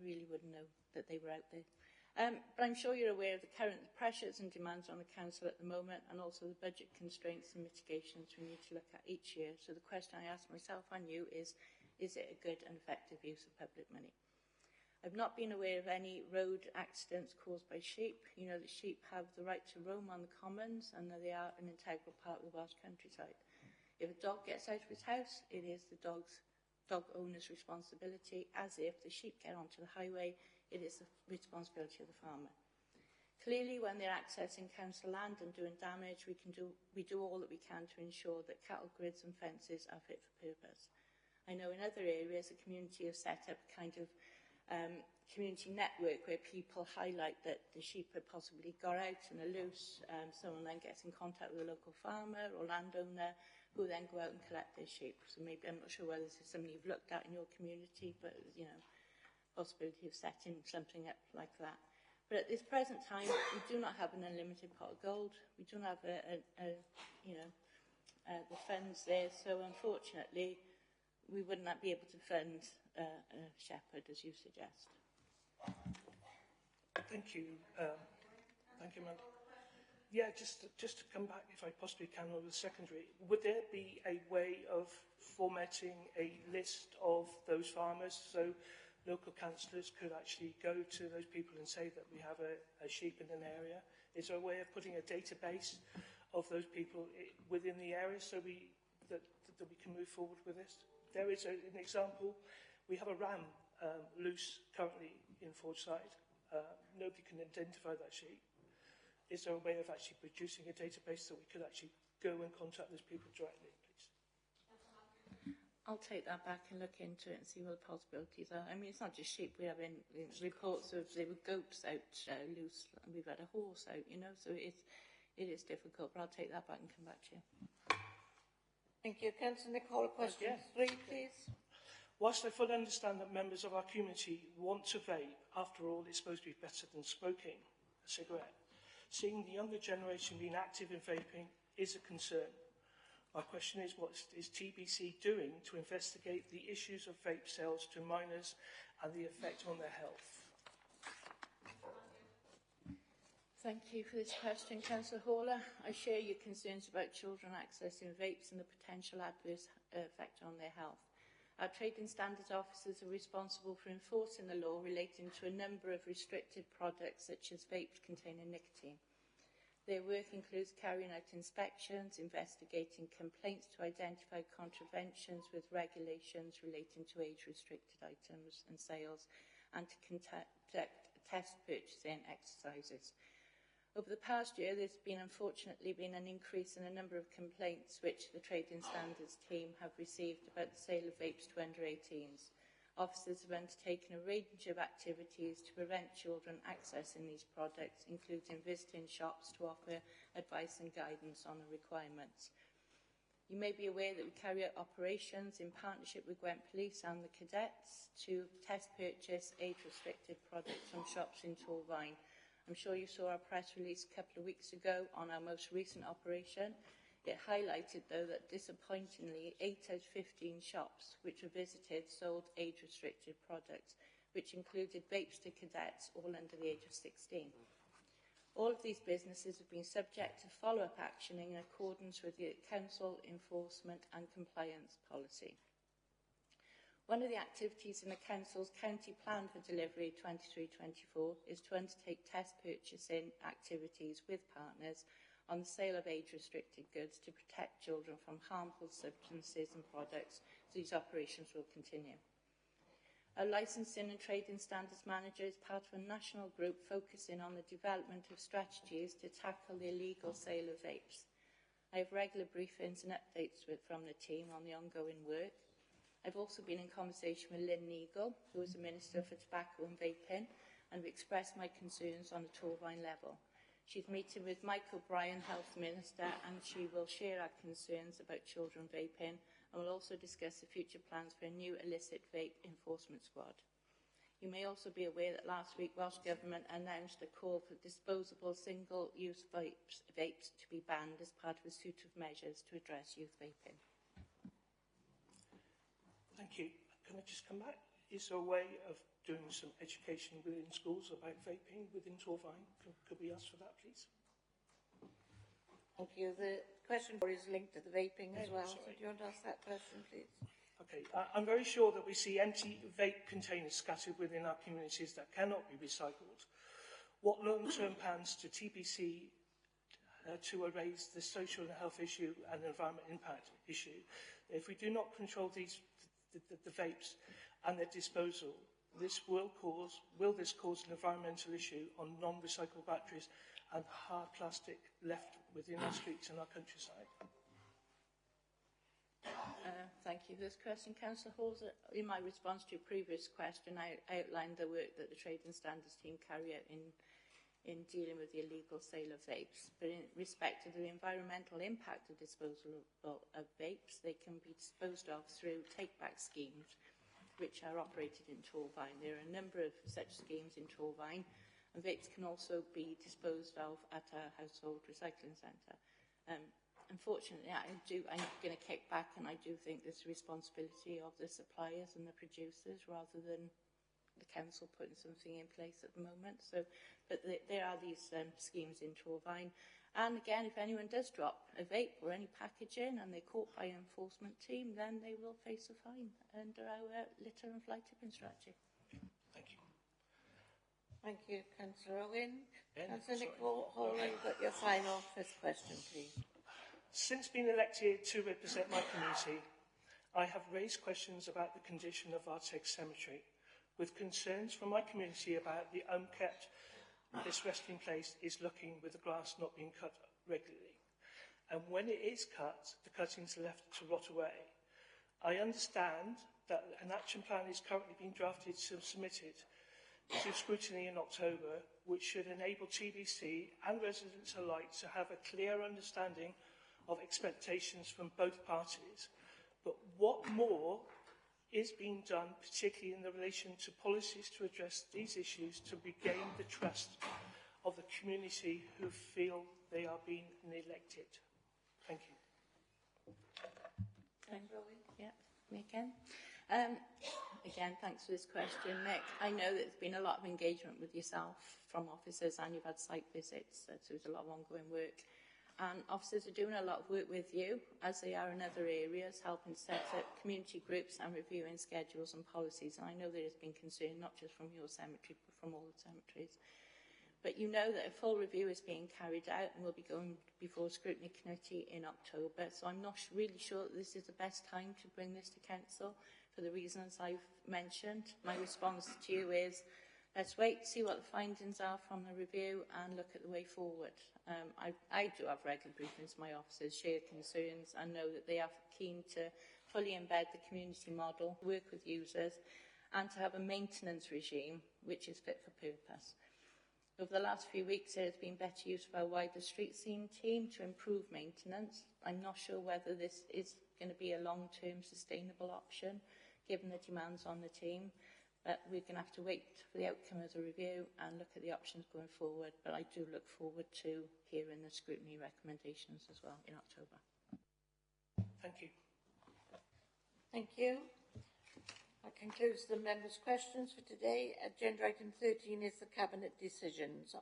really wouldn't know that they were out there. But I'm sure you're aware of the current pressures and demands on the council at the moment, and also the budget constraints and mitigations we need to look at each year. So the question I ask myself and you is it a good and effective use of public money? I've not been aware of any road accidents caused by sheep. You know that sheep have the right to roam on the commons, and that they are an integral part of the Welsh countryside. If a dog gets out of his house, it is the dog owner's responsibility, as if the sheep get onto the highway, it is the responsibility of the farmer. Clearly, when they're accessing council land and doing damage, we do all that we can to ensure that cattle grids and fences are fit for purpose. I know in other areas, the community have set up a kind of community network where people highlight that the sheep have possibly got out and are loose. Someone then gets in contact with a local farmer or landowner who then go out and collect their sheep. So maybe, I'm not sure whether this is something you've looked at in your community, but, you know, possibility of setting something up like that. But at this present time, we do not have an unlimited pot of gold. We don't have the funds there. So unfortunately, we would not be able to fund a shepherd as you suggest. Thank you. Thank you, Mandy. Yeah, just to come back, if I possibly can, on the secondary, would there be a way of formatting a list of those farmers so local councillors could actually go to those people and say that we have a sheep in an area? Is there a way of putting a database of those people within the area so that we can move forward with this? There is an example. We have a ram loose currently in Fordside. Nobody can identify that sheep. Is there a way of actually producing a database so we could actually go and contact those people directly, please? I'll take that back and look into it and see what the possibilities are. I mean, it's not just sheep. We have reports of there were goats out loose, and we've had a horse out, you know, so it is difficult, but I'll take that back and come back to you. Thank you. Councillor Nicola, question 3, please. Whilst I fully understand that members of our community want to vape, after all, it's supposed to be better than smoking a cigarette. Seeing the younger generation being active in vaping is a concern. My question is, what is TBC doing to investigate the issues of vape sales to minors and the effect on their health? Thank you for this question, Councillor Horler. I share your concerns about children accessing vapes and the potential adverse effect on their health. Our Trade and Standards officers are responsible for enforcing the law relating to a number of restricted products such as vapes containing nicotine. Their work includes carrying out inspections, investigating complaints to identify contraventions with regulations relating to age-restricted items and sales, and to conduct test purchasing exercises. Over the past year, there's unfortunately been an increase in the number of complaints which the Trading Standards team have received about the sale of vapes to under-18s. Officers have undertaken a range of activities to prevent children accessing these products, including visiting shops to offer advice and guidance on the requirements. You may be aware that we carry out operations in partnership with Gwent Police and the cadets to test purchase age-restricted products from shops in Torfaen. I'm sure you saw our press release a couple of weeks ago on our most recent operation. It highlighted, though, that disappointingly, 8 out of 15 shops which were visited sold age-restricted products, which included vapes to cadets, all under the age of 16. All of these businesses have been subject to follow-up action in accordance with the Council Enforcement and Compliance Policy. One of the activities in the Council's County Plan for Delivery 23-24 is to undertake test purchasing activities with partners on the sale of age-restricted goods to protect children from harmful substances and products. These operations will continue. Our Licensing and Trading Standards Manager is part of a national group focusing on the development of strategies to tackle the illegal sale of vapes. I have regular briefings and updates from the team on the ongoing work. I've also been in conversation with Lynn Neagle, who is the Minister for Tobacco and Vaping, and have expressed my concerns on the Torfaen level. She's meeting with Mike O'Brien, Health Minister, and she will share our concerns about children vaping, and will also discuss the future plans for a new illicit vape enforcement squad. You may also be aware that last week Welsh Government announced a call for disposable single-use vapes to be banned as part of a suite of measures to address youth vaping. Thank you. Can I just come back? Is there a way of doing some education within schools about vaping within Torfaen? Could we ask for that, please? Thank you. The question is linked to the vaping as well. So do you want to ask that question, please? Okay. I'm very sure that we see empty vape containers scattered within our communities that cannot be recycled. What long-term plans to TBC to erase the social and health issue and environment impact issue? If we do not control the vapes and their disposal, will this cause an environmental issue on non-recyclable batteries and hard plastic left within our streets and our countryside? Thank you for this question, Councillor Halls. In my response to your previous question, I outlined the work that the Trading Standards team carry out in dealing with the illegal sale of vapes. But in respect to the environmental impact of disposal of vapes, they can be disposed of through take-back schemes, which are operated in Torfaen. There are a number of such schemes in Torfaen, and vapes can also be disposed of at a household recycling centre. Unfortunately, I'm going to kick back, and I do think it's the responsibility of the suppliers and the producers rather than the council putting something in place at the moment. So, but there are these schemes in Torfaen. And again, if anyone does drop a vape or any packaging and they're caught by an enforcement team, then they will face a fine under our litter and fly tipping strategy. Thank you. Thank you, Councillor Owen. Councillor Nick Hall, you've got your final first question, please. Since being elected to represent my community, I have raised questions about the condition of Arteg Cemetery, with concerns from my community about the unkept this resting place is looking, with the grass not being cut regularly. And when it is cut, the cuttings are left to rot away. I understand that an action plan is currently being drafted and submitted to scrutiny in October, which should enable TBC and residents alike to have a clear understanding of expectations from both parties. But what more is being done, particularly in the relation to policies to address these issues, to regain the trust of the community who feel they are being neglected? Thank you. Yeah, me again. Again, thanks for this question, Nick. I know that there's been a lot of engagement with yourself from officers, and you've had site visits, so there's a lot of ongoing work. And officers are doing a lot of work with you, as they are in other areas, helping set up community groups and reviewing schedules and policies. And I know there has been concern, not just from your cemetery, but from all the cemeteries. But you know that a full review is being carried out and will be going before Scrutiny Committee in October. So I'm not really sure that this is the best time to bring this to Council for the reasons I've mentioned. My response to you is, let's wait, see what the findings are from the review and look at the way forward. I do have regular briefings with my officers, share concerns, and know that they are keen to fully embed the community model, work with users, and to have a maintenance regime which is fit for purpose. Over the last few weeks, there has been better use of our wider street scene team to improve maintenance. I'm not sure whether this is going to be a long-term sustainable option, given the demands on the team. But we're going to have to wait for the outcome of the review and look at the options going forward. But I do look forward to hearing the scrutiny recommendations as well in October. Thank you. Thank you. That concludes the members' questions for today. Agenda item 13 is the Cabinet decisions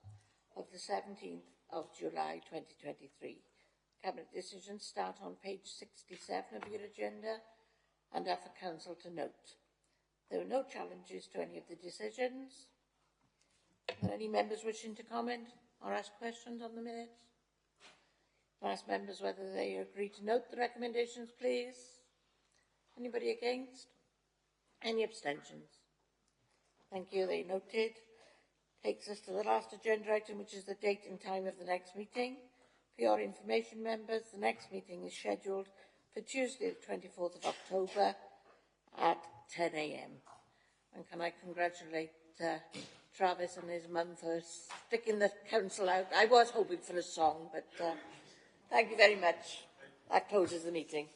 of the 17th of July 2023. Cabinet decisions start on page 67 of your agenda and are for Council to note. There were no challenges to any of the decisions. Are there any members wishing to comment or ask questions on the minutes? I'll ask members whether they agree to note the recommendations, please. Anybody against? Any abstentions? Thank you, they noted. Takes us to the last agenda item, which is the date and time of the next meeting. For your information, members, the next meeting is scheduled for Tuesday, the 24th of October at 10 a.m. And can I congratulate Travis and his mum for sticking the council out. I was hoping for a song, but thank you very much. That closes the meeting.